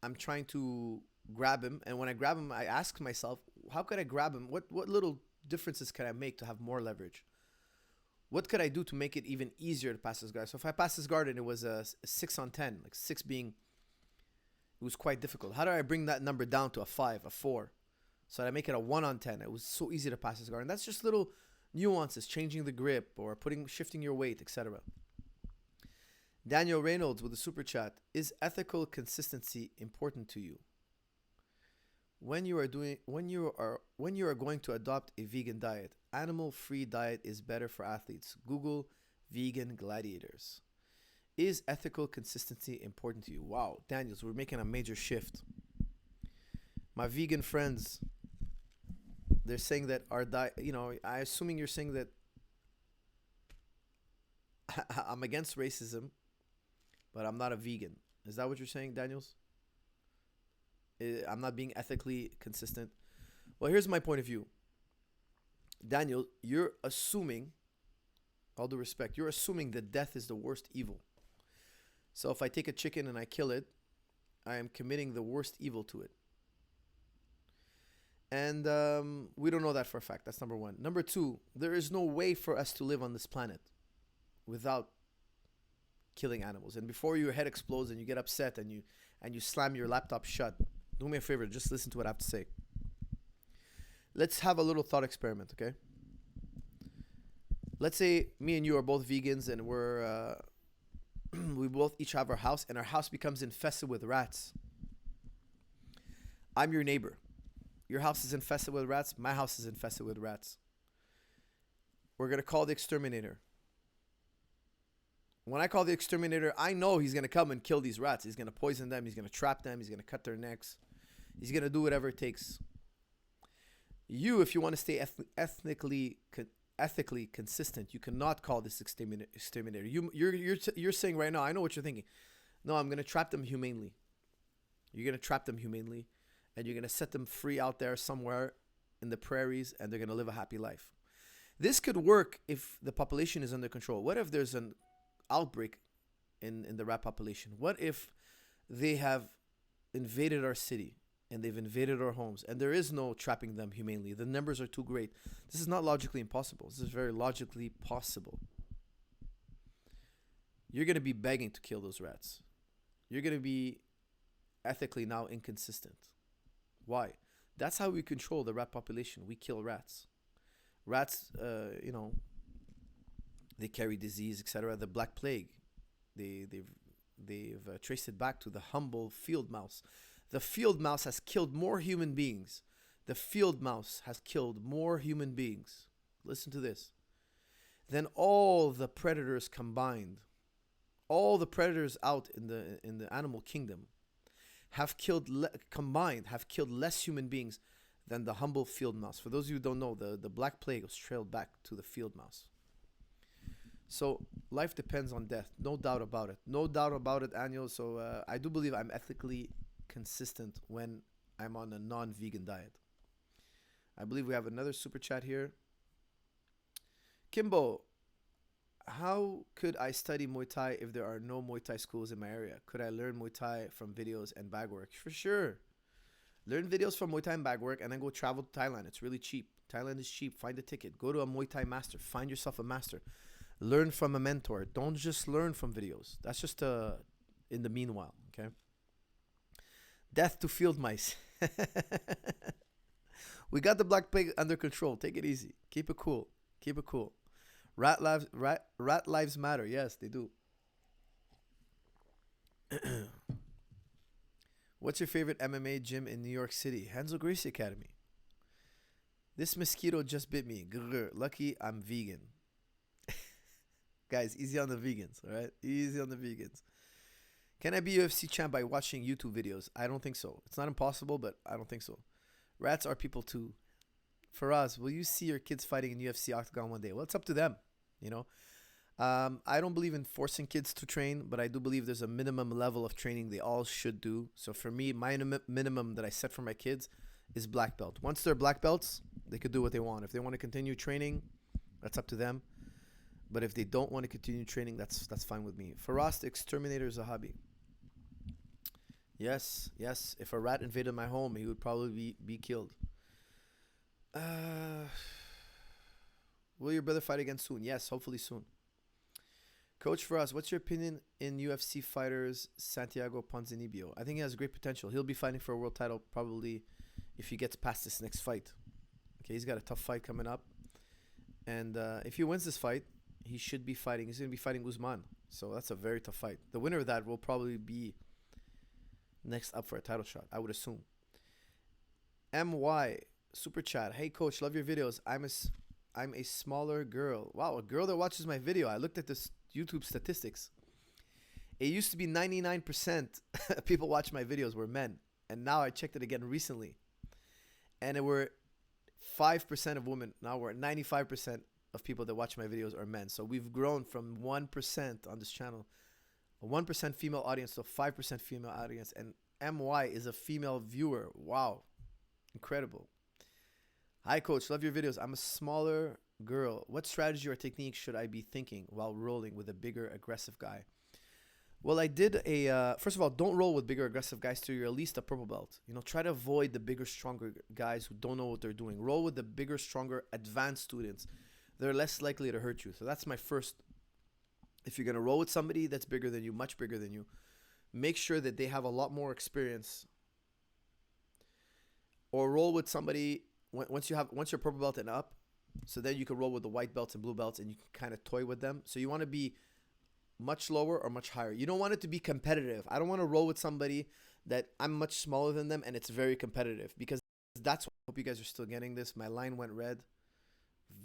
I'm trying to grab him. And when I grab him, I ask myself, how could I grab him? What little differences can I make to have more leverage? What could I do to make it even easier to pass this guard? So if I pass this guard and it was a 6 on 10, like 6 being, it was quite difficult. How do I bring that number down to a 5, a 4? So that I make it a 1 on 10. It was so easy to pass this guard. And that's just little nuances, changing the grip or shifting your weight, etc. Daniel Reynolds with a super chat. Is ethical consistency important to you? When you are going to adopt a vegan diet, animal-free diet is better for athletes. Google vegan gladiators. Is ethical consistency important to you? Wow, Daniels, we're making a major shift. My vegan friends, they're saying that our diet, I assuming you're saying that I'm against racism, but I'm not a vegan. Is that what you're saying, Daniels? I'm not being ethically consistent. Well, here's my point of view. Daniel, you're assuming, all due respect, you're assuming that death is the worst evil. So if I take a chicken and I kill it, I am committing the worst evil to it. And we don't know that for a fact. That's number one. Number two, there is no way for us to live on this planet without killing animals. And before your head explodes and you get upset and you slam your laptop shut, do me a favor, just listen to what I have to say. Let's have a little thought experiment, okay? Let's say me and you are both vegans and we both each have our house and our house becomes infested with rats. I'm your neighbor. Your house is infested with rats. My house is infested with rats. We're going to call the exterminator. When I call the exterminator, I know he's going to come and kill these rats. He's going to poison them. He's going to trap them. He's going to cut their necks. He's going to do whatever it takes. You, if you want to stay ethically consistent, you cannot call this exterminator. You're saying right now, I know what you're thinking. No, I'm going to trap them humanely. You're going to trap them humanely, and you're going to set them free out there somewhere in the prairies, and they're going to live a happy life. This could work if the population is under control. What if there's an outbreak in the rat population? What if they have invaded our city and they've invaded our homes and there is no trapping them humanely? The numbers are too great. This is not logically impossible. This is very logically possible. You're going to be begging to kill those rats. You're going to be ethically now inconsistent. Why? That's how we control the rat population. We kill rats. Rats, they carry disease, etc. The Black Plague, they've traced it back to the humble field mouse. The field mouse has killed more human beings. The field mouse has killed more human beings. Listen to this. Than all the predators combined. All the predators out in the animal kingdom have killed less human beings than the humble field mouse. For those of you who don't know, the Black Plague was trailed back to the field mouse. So life depends on death. No doubt about it. No doubt about it, Daniel. So I do believe I'm ethically consistent when I'm on a non-vegan diet. I believe we have another super chat here. Kimbo, how could I study Muay Thai if there are no Muay Thai schools in my area? Could I learn Muay Thai from videos and bag work? For sure. Learn videos from Muay Thai and bag work and then go travel to Thailand. It's really cheap. Thailand is cheap. Find a ticket. Go to a Muay Thai master. Find yourself a master. Learn from a mentor. Don't just learn from videos. That's just in the meanwhile, okay? Death to field mice. We got the Black Plague under control. Take it easy. Keep it cool. Keep it cool. Rat lives matter. Yes, they do. What's your favorite MMA gym in New York City? Hansel Gracie Academy. This mosquito just bit me. Grr. Lucky I'm vegan. Guys, easy on the vegans, all right? Easy on the vegans. Can I be UFC champ by watching YouTube videos? I don't think so. It's not impossible, but I don't think so. Rats are people too. For us, will you see your kids fighting in UFC Octagon one day? Well, it's up to them, I don't believe in forcing kids to train, but I do believe there's a minimum level of training they all should do. So for me, my minimum that I set for my kids is black belt. Once they're black belts, they could do what they want. If they want to continue training, that's up to them. But if they don't want to continue training, that's fine with me. For us, the exterminator is a hobby. Yes. If a rat invaded my home, he would probably be killed. Will your brother fight again soon? Yes, hopefully soon. Coach, for us, what's your opinion in UFC fighters Santiago Ponzinibbio? I think he has great potential. He'll be fighting for a world title probably if he gets past this next fight. Okay, he's got a tough fight coming up. And if he wins this fight, he should be fighting. He's going to be fighting Usman. So that's a very tough fight. The winner of that will probably be next up for a title shot, I would assume. MY super chat. Hey coach, love your videos. I'm a smaller girl. Wow, a girl that watches my video. I looked at this YouTube statistics. It used to be 99% people watch my videos were men, and now I checked it again recently, and it were 5% of women. Now we're at 95% of people that watch my videos are men. So we've grown from 1% on this channel, a 1% female audience to a 5% female audience, and MY is a female viewer. Wow, incredible. Hi coach, love your videos. I'm a smaller girl. What strategy or technique should I be thinking while rolling with a bigger aggressive guy? Well, I did a, first of all, don't roll with bigger aggressive guys till you're at least a purple belt. You know, try to avoid the bigger, stronger guys who don't know what they're doing. Roll with the bigger, stronger, advanced students. They're less likely to hurt you. So that's my first. If you're going to roll with somebody that's bigger than you, much bigger than you, make sure that they have a lot more experience. Or roll with somebody, once you're purple belt and up, so then you can roll with the white belts and blue belts and you can kind of toy with them. So you want to be much lower or much higher. You don't want it to be competitive. I don't want to roll with somebody that I'm much smaller than them and it's very competitive, because that's what I hope you guys are still getting this. My line went red.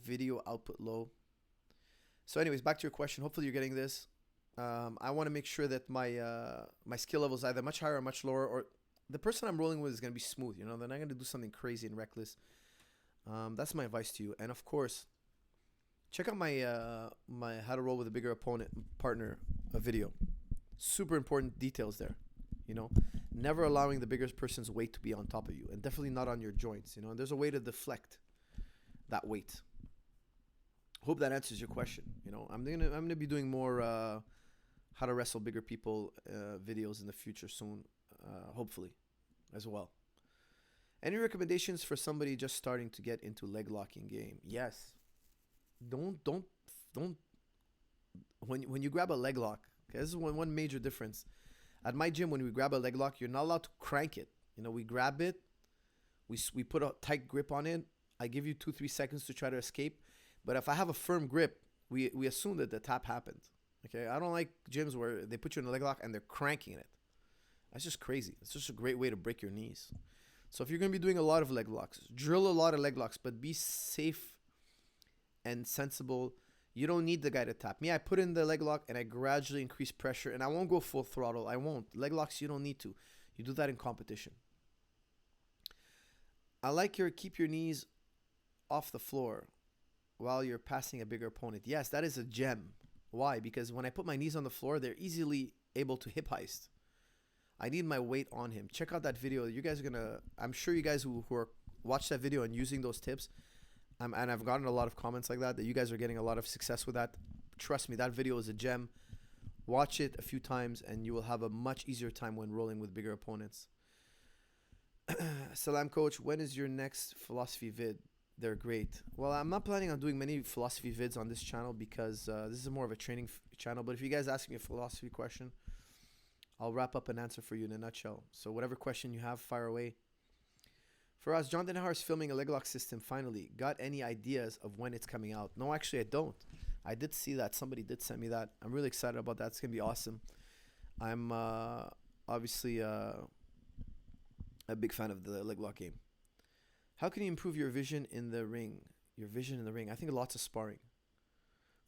Video output low. So anyways, back to your question. Hopefully you're getting this. I want to make sure that my my skill level is either much higher or much lower, or the person I'm rolling with is going to be smooth. You know, they're not going to do something crazy and reckless. That's my advice to you. And of course, check out my my how to roll with a bigger opponent partner video. Super important details there. You know, never allowing the bigger person's weight to be on top of you, and definitely not on your joints. You know, and there's a way to deflect that weight. Hope that answers your question. You know, I'm gonna be doing more how to wrestle bigger people videos in the future soon, hopefully, as well. Any recommendations for somebody just starting to get into leg locking game? Yes. Don't when you grab a leg lock. Okay, this is one major difference. At my gym, when we grab a leg lock, you're not allowed to crank it. You know, we grab it, we put a tight grip on it. I give you 2-3 seconds to try to escape. But if I have a firm grip, we assume that the tap happened. Okay, I don't like gyms where they put you in a leg lock and they're cranking it. That's just crazy. It's just a great way to break your knees. So if you're going to be doing a lot of leg locks, drill a lot of leg locks, but be safe and sensible. You don't need the guy to tap. Me, I put in the leg lock and I gradually increase pressure, and I won't go full throttle. I won't. Leg locks, you don't need to. You do that in competition. I like your keep your knees off the floor while you're passing a bigger opponent. Yes, that is a gem. Why? Because when I put my knees on the floor, they're easily able to hip heist. I need my weight on him. Check out that video. You guys are gonna. I'm sure you guys who are watch that video and using those tips. And I've gotten a lot of comments like that you guys are getting a lot of success with that. Trust me, that video is a gem. Watch it a few times and you will have a much easier time when rolling with bigger opponents. Salam coach, when is your next philosophy vid? They're great. Well, I'm not planning on doing many philosophy vids on this channel because this is more of a training channel. But if you guys ask me a philosophy question, I'll wrap up an answer for you in a nutshell. So whatever question you have, fire away. For us, John Denahar is filming a leg lock system finally. Got any ideas of when it's coming out? No, actually, I don't. I did see that. Somebody did send me that. I'm really excited about that. It's going to be awesome. I'm obviously a big fan of the leg lock game. How can you improve your vision in the ring? Your vision in the ring. I think lots of sparring.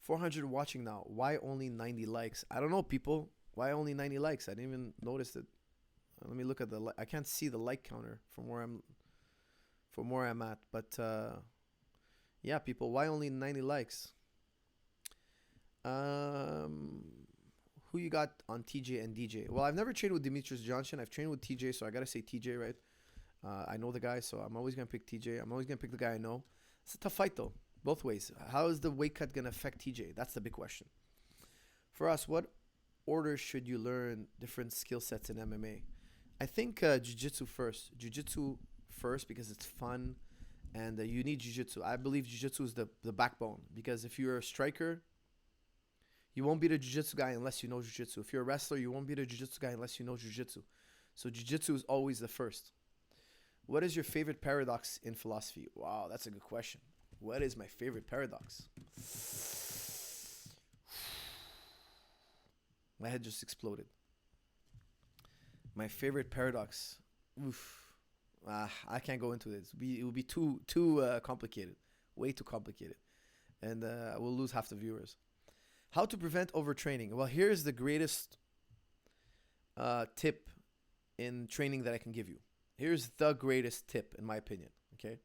400 watching now. Why only 90 likes? I don't know, people. Why only 90 likes? I didn't even notice it. Let me look at the. I can't see the like counter from where I'm at. But yeah, people. Why only 90 likes? Who you got on TJ and DJ? Well, I've never trained with Demetrius Johnson. I've trained with TJ, so I gotta say TJ, right? I know the guy, so I'm always gonna pick TJ. I'm always gonna pick the guy I know. It's a tough fight though, both ways. How is the weight cut gonna affect TJ? That's the big question. For us, what order should you learn different skill sets in MMA? I think jiu-jitsu first. Jiu-jitsu first because it's fun, and you need jiu-jitsu. I believe jiu-jitsu is the backbone, because if you're a striker, you won't beat a jiu-jitsu guy unless you know jiu-jitsu. If you're a wrestler, you won't beat a jiu-jitsu guy unless you know jiu-jitsu. So jiu-jitsu is always the first. What is your favorite paradox in philosophy? Wow, that's a good question. What is my favorite paradox? My head just exploded. My favorite paradox. Oof. I can't go into this. It would be too complicated. Way too complicated. And we'll lose half the viewers. How to prevent overtraining. Well, here's the greatest tip in training that I can give you. Here's the greatest tip, in my opinion. Okay?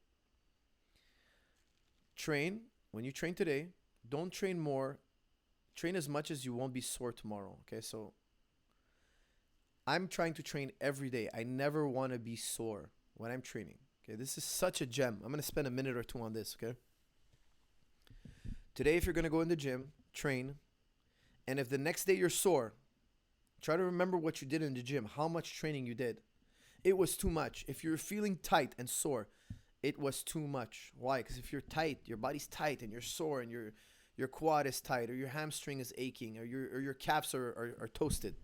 Train. When you train today, don't train more. Train as much as you won't be sore tomorrow. Okay? So I'm trying to train every day. I never want to be sore when I'm training. Okay? This is such a gem. I'm going to spend a minute or two on this. Okay? Today, if you're going to go in the gym, train. And if the next day you're sore, try to remember what you did in the gym, how much training you did. It was too much. If you're feeling tight and sore, it was too much. Why? Because if you're tight, your body's tight and you're sore and your quad is tight or your hamstring is aching or your calves are toasted.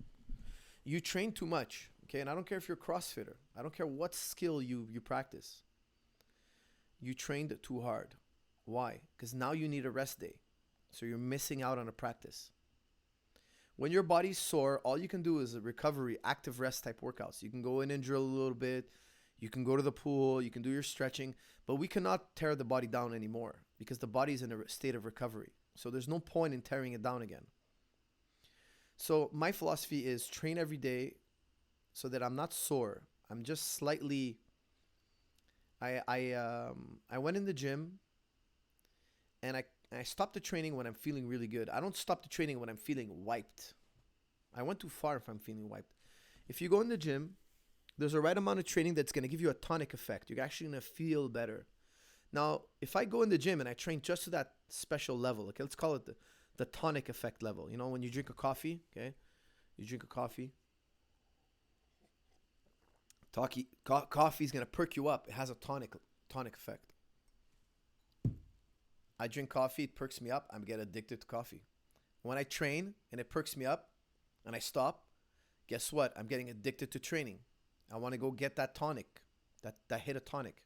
You train too much. Okay, and I don't care if you're a CrossFitter. I don't care what skill you practice. You trained too hard. Why? Because now you need a rest day. So you're missing out on a practice. When your body's sore, all you can do is a recovery, active rest type workouts. You can go in and drill a little bit. You can go to the pool. You can do your stretching. But we cannot tear the body down anymore because the body's in a state of recovery. So there's no point in tearing it down again. So my philosophy is train every day so that I'm not sore. I'm just slightly... I went in the gym and I stopped the training when I'm feeling really good. I don't stop the training when I'm feeling wiped. I went too far if I'm feeling wiped. If you go in the gym, there's a right amount of training that's going to give you a tonic effect. You're actually going to feel better. Now, if I go in the gym and I train just to that special level, okay, let's call it the tonic effect level. You know, when you drink a coffee, okay? You drink a coffee. Coffee is going to perk you up. It has a tonic effect. I drink coffee, it perks me up, I get addicted to coffee. When I train and it perks me up and I stop, guess what? I'm getting addicted to training. I want to go get that tonic, that hit of tonic.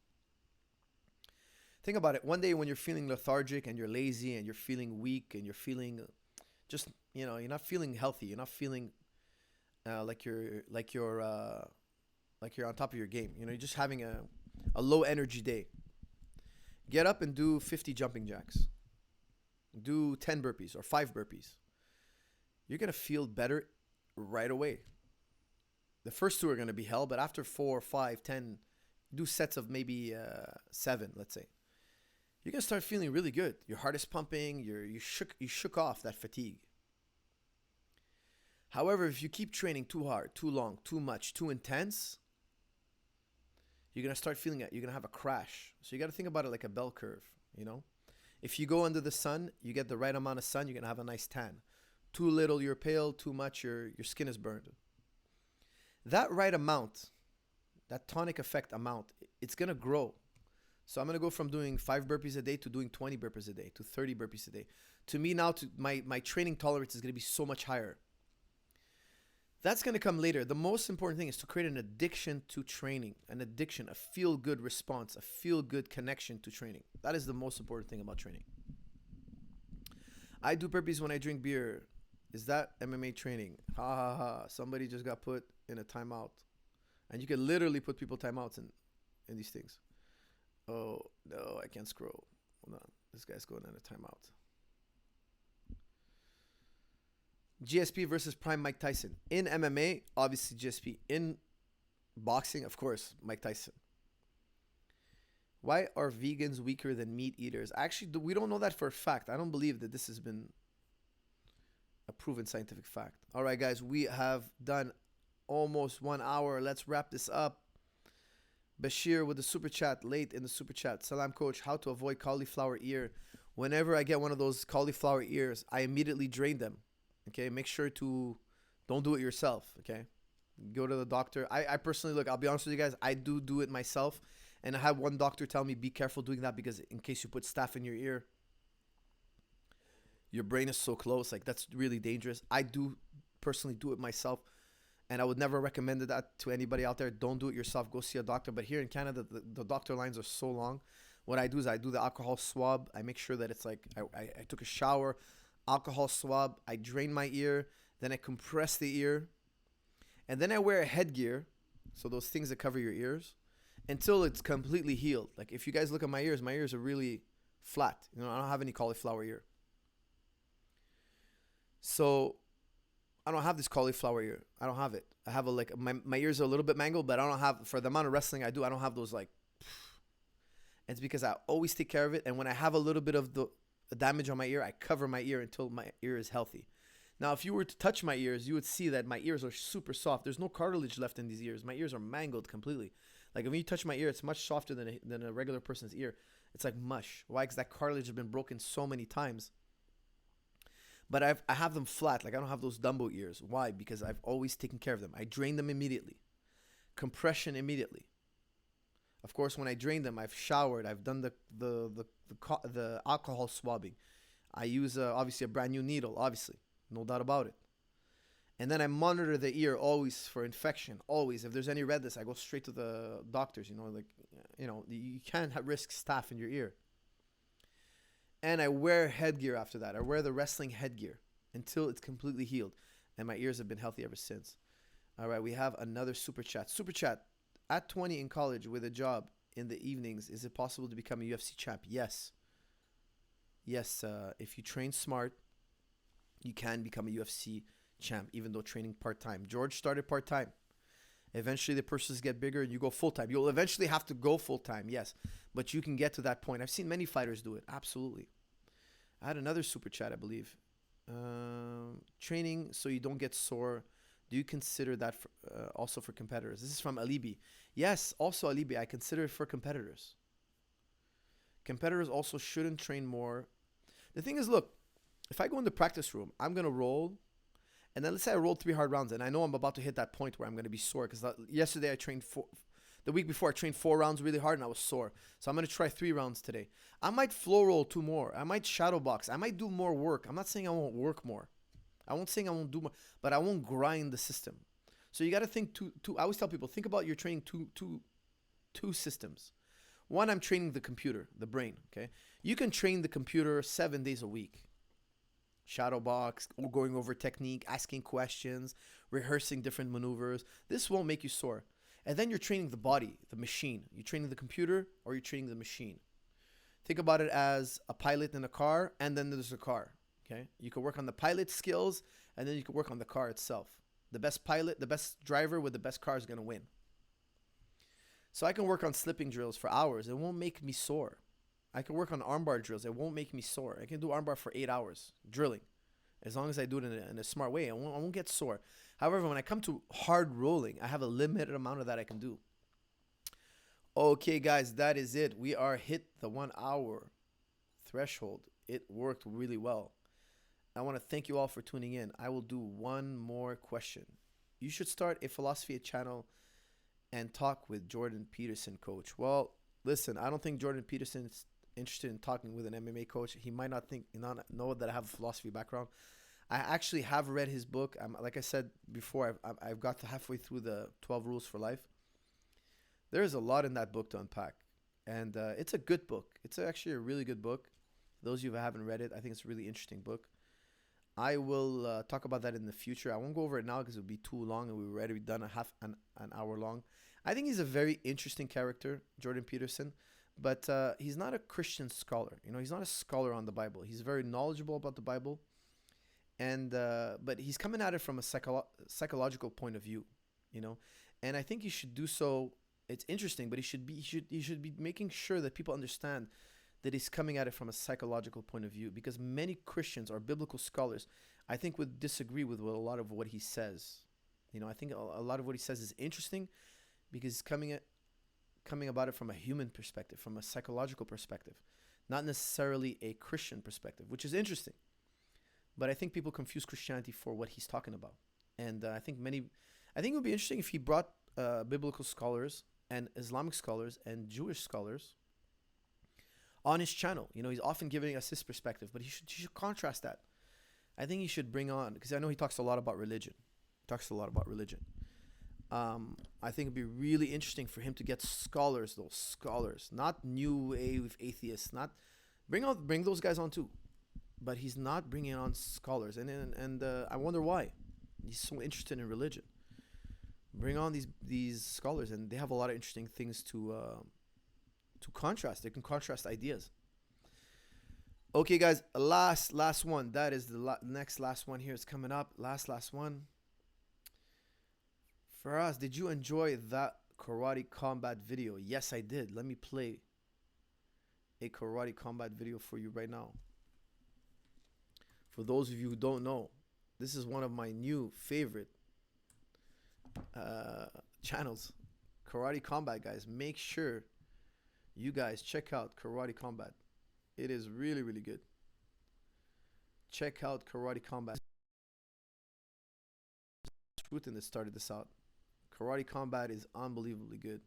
Think about it. One day when you're feeling lethargic and you're lazy and you're feeling weak and you're feeling just, you're not feeling healthy. You're not feeling like you're on top of your game. You're just having a low energy day. Get up and do 50 jumping jacks. Do 10 burpees or 5 burpees. You're going to feel better right away. The first 2 are going to be hell, but after 4, 5, 10, do sets of maybe 7, let's say. You're going to start feeling really good. Your heart is pumping. You shook off that fatigue. However, if you keep training too hard, too long, too much, too intense, you're going to start feeling it. You're going to have a crash. So you got to think about it like a bell curve, If you go under the sun, you get the right amount of sun, you're going to have a nice tan. Too little, you're pale. Too much, your skin is burned. That right amount, that tonic effect amount, it's going to grow. So I'm going to go from doing 5 burpees a day to doing 20 burpees a day to 30 burpees a day. To me now, my training tolerance is going to be so much higher. That's going to come later. The most important thing is to create an addiction to training, a feel-good response, a feel-good connection to training. That is the most important thing about training. I do burpees when I drink beer. Is that MMA training? Ha ha ha. Somebody just got put in a timeout. And you can literally put people timeouts in these things. Oh, no, I can't scroll. Hold on. This guy's going on a timeout. GSP versus Prime Mike Tyson. In MMA, obviously GSP. In boxing, of course, Mike Tyson. Why are vegans weaker than meat eaters? Actually, we don't know that for a fact. I don't believe that this has been a proven scientific fact. All right, guys, we have done almost 1 hour. Let's wrap this up. Bashir with the super chat, late in the super chat. Salam coach, how to avoid cauliflower ear. Whenever I get one of those cauliflower ears, I immediately drain them. Okay, make sure to don't do it yourself. Okay, go to the doctor. I personally, look, I'll be honest with you guys, I do it myself. And I had one doctor tell me, be careful doing that because in case you put staph in your ear, your brain is so close. Like, that's really dangerous. I do personally do it myself. And I would never recommend that to anybody out there. Don't do it yourself. Go see a doctor. But here in Canada, the doctor lines are so long. What I do is I do the alcohol swab. I make sure that it's like I took a shower, alcohol swab. I drain my ear. Then I compress the ear, and then I wear a headgear, so those things that cover your ears, until it's completely healed. Like if you guys look at my ears are really flat. I don't have any cauliflower ear. So I don't have this cauliflower ear. I don't have it. I have my ears are a little bit mangled, but I don't have, for the amount of wrestling I do, I don't have those like. It's because I always take care of it, and when I have a little bit of the damage on my ear, I cover my ear until my ear is healthy. Now, if you were to touch my ears, you would see that my ears are super soft. There's no cartilage left in these ears. My ears are mangled completely. Like when you touch my ear, it's much softer than a regular person's ear. It's like mush. Why? Because that cartilage has been broken so many times. But I have them flat. Like I don't have those Dumbo ears. Why? Because I've always taken care of them. I drain them immediately. Compression immediately. Of course, when I drain them, I've showered. I've done the alcohol swabbing. I use obviously a brand new needle. Obviously, no doubt about it. And then I monitor the ear always for infection. Always, if there's any redness, I go straight to the doctors. You can't risk staph in your ear. And I wear headgear after that. I wear the wrestling headgear until it's completely healed. And my ears have been healthy ever since. All right, we have another super chat. Super chat. At 20 in college with a job in the evenings, is it possible to become a UFC champ? Yes. Yes, if you train smart, you can become a UFC champ, even though training part-time. George started part-time. Eventually, the purses get bigger and you go full-time. You'll eventually have to go full-time, yes. But you can get to that point. I've seen many fighters do it. Absolutely. I had another super chat, I believe. Training so you don't get sore. Do you consider that also for competitors? This is from Alibi. Yes, also Alibi. I consider it for competitors. Competitors also shouldn't train more. The thing is, look, if I go in the practice room, I'm going to roll. And then let's say I rolled 3 hard rounds. And I know I'm about to hit that point where I'm going to be sore. Because yesterday I trained the week before I trained 4 rounds really hard and I was sore. So I'm going to try 3 rounds today. I might flow roll 2 more. I might shadow box. I might do more work. I'm not saying I won't work more. I won't say I won't do more, but I won't grind the system. So you got to think two. I always tell people, think about your training two systems. One, I'm training the computer, the brain. Okay, you can train the computer 7 days a week. Shadow box, going over technique, asking questions, rehearsing different maneuvers. This won't make you sore. And then you're training the body, the machine. You're training the computer or you're training the machine. Think about it as a pilot in a car, and then there's a car. Okay, you can work on the pilot skills, and then you can work on the car itself. The best pilot, the best driver with the best car is going to win. So I can work on slipping drills for hours. It won't make me sore. I can work on armbar drills. It won't make me sore. I can do armbar for 8 hours drilling. As long as I do it in a smart way, I won't get sore. However, when I come to hard rolling, I have a limited amount of that I can do. Okay, guys, that is it. We are hit the 1 hour threshold. It worked really well. I want to thank you all for tuning in. I will do one more question. You should start a philosophy channel and talk with Jordan Peterson, coach. Well, listen, I don't think Jordan Peterson is interested in talking with an MMA coach. He might not know that I have a philosophy background. I actually have read his book. Like I said before, I've got to halfway through the 12 Rules for Life. There's a lot in that book to unpack. And it's a good book. It's actually a really good book. Those of you who haven't read it, I think it's a really interesting book. I will talk about that in the future. I won't go over it now because it would be too long and we've already done an hour long. I think he's a very interesting character, Jordan Peterson, but he's not a Christian scholar. He's not a scholar on the Bible. He's very knowledgeable about the Bible, and but he's coming at it from a psychological point of view, and I think he should do so. It's interesting, but he should be making sure that people understand that he's coming at it from a psychological point of view, because many Christians or biblical scholars, I think, would disagree with a lot of what he says. I think a lot of what he says is interesting because he's coming about it from a human perspective, from a psychological perspective, not necessarily a Christian perspective, which is interesting. But I think people confuse Christianity for what he's talking about. And I think it would be interesting if he brought biblical scholars and Islamic scholars and Jewish scholars on his channel. He's often giving us his perspective, but he should contrast that. I think he should bring on, because I know he talks a lot about religion. I think it'd be really interesting for him to get scholars, not new wave atheists, bring those guys on too. But he's not bringing on scholars, and I wonder why. He's so interested in religion. Bring on these scholars, and they have a lot of interesting things to contrast. They can contrast ideas. Okay, guys, last one. That is the next last one here. It's coming up. Last one. For us, did you enjoy that karate combat video? Yes, I did. Let me play a karate combat video for you right now. For those of you who don't know, this is one of my new favorite channels, Karate Combat, guys. Make sure you guys check out Karate Combat. It is really, really good. Check out Karate Combat. Putin that started this out. Karate Combat is unbelievably good.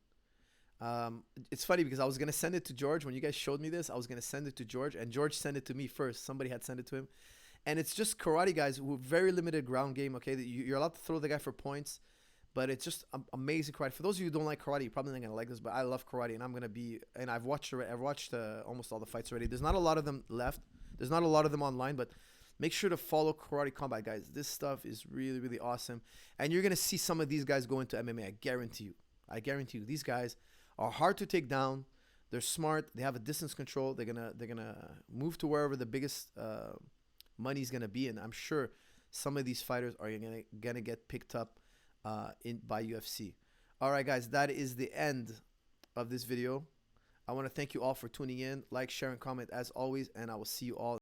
It's funny because I was gonna send it to George when you guys showed me this. I was gonna send it to George, and George sent it to me first. Somebody had sent it to him, and it's just karate guys with very limited ground game. Okay, you're allowed to throw the guy for points, but it's just amazing karate. For those of you who don't like karate, you're probably not gonna like this, but I love karate, and I've watched almost all the fights already. There's not a lot of them left. There's not a lot of them online, but make sure to follow Karate Combat, guys. This stuff is really, really awesome, and you're gonna see some of these guys go into MMA. I guarantee you. I guarantee you. These guys are hard to take down. They're smart. They have a distance control. They're gonna move to wherever the biggest money's gonna be, and I'm sure some of these fighters are gonna get picked up by UFC. All right, guys, that is the end of this video. I want to thank you all for tuning in. Like, share, and comment as always, and I will see you all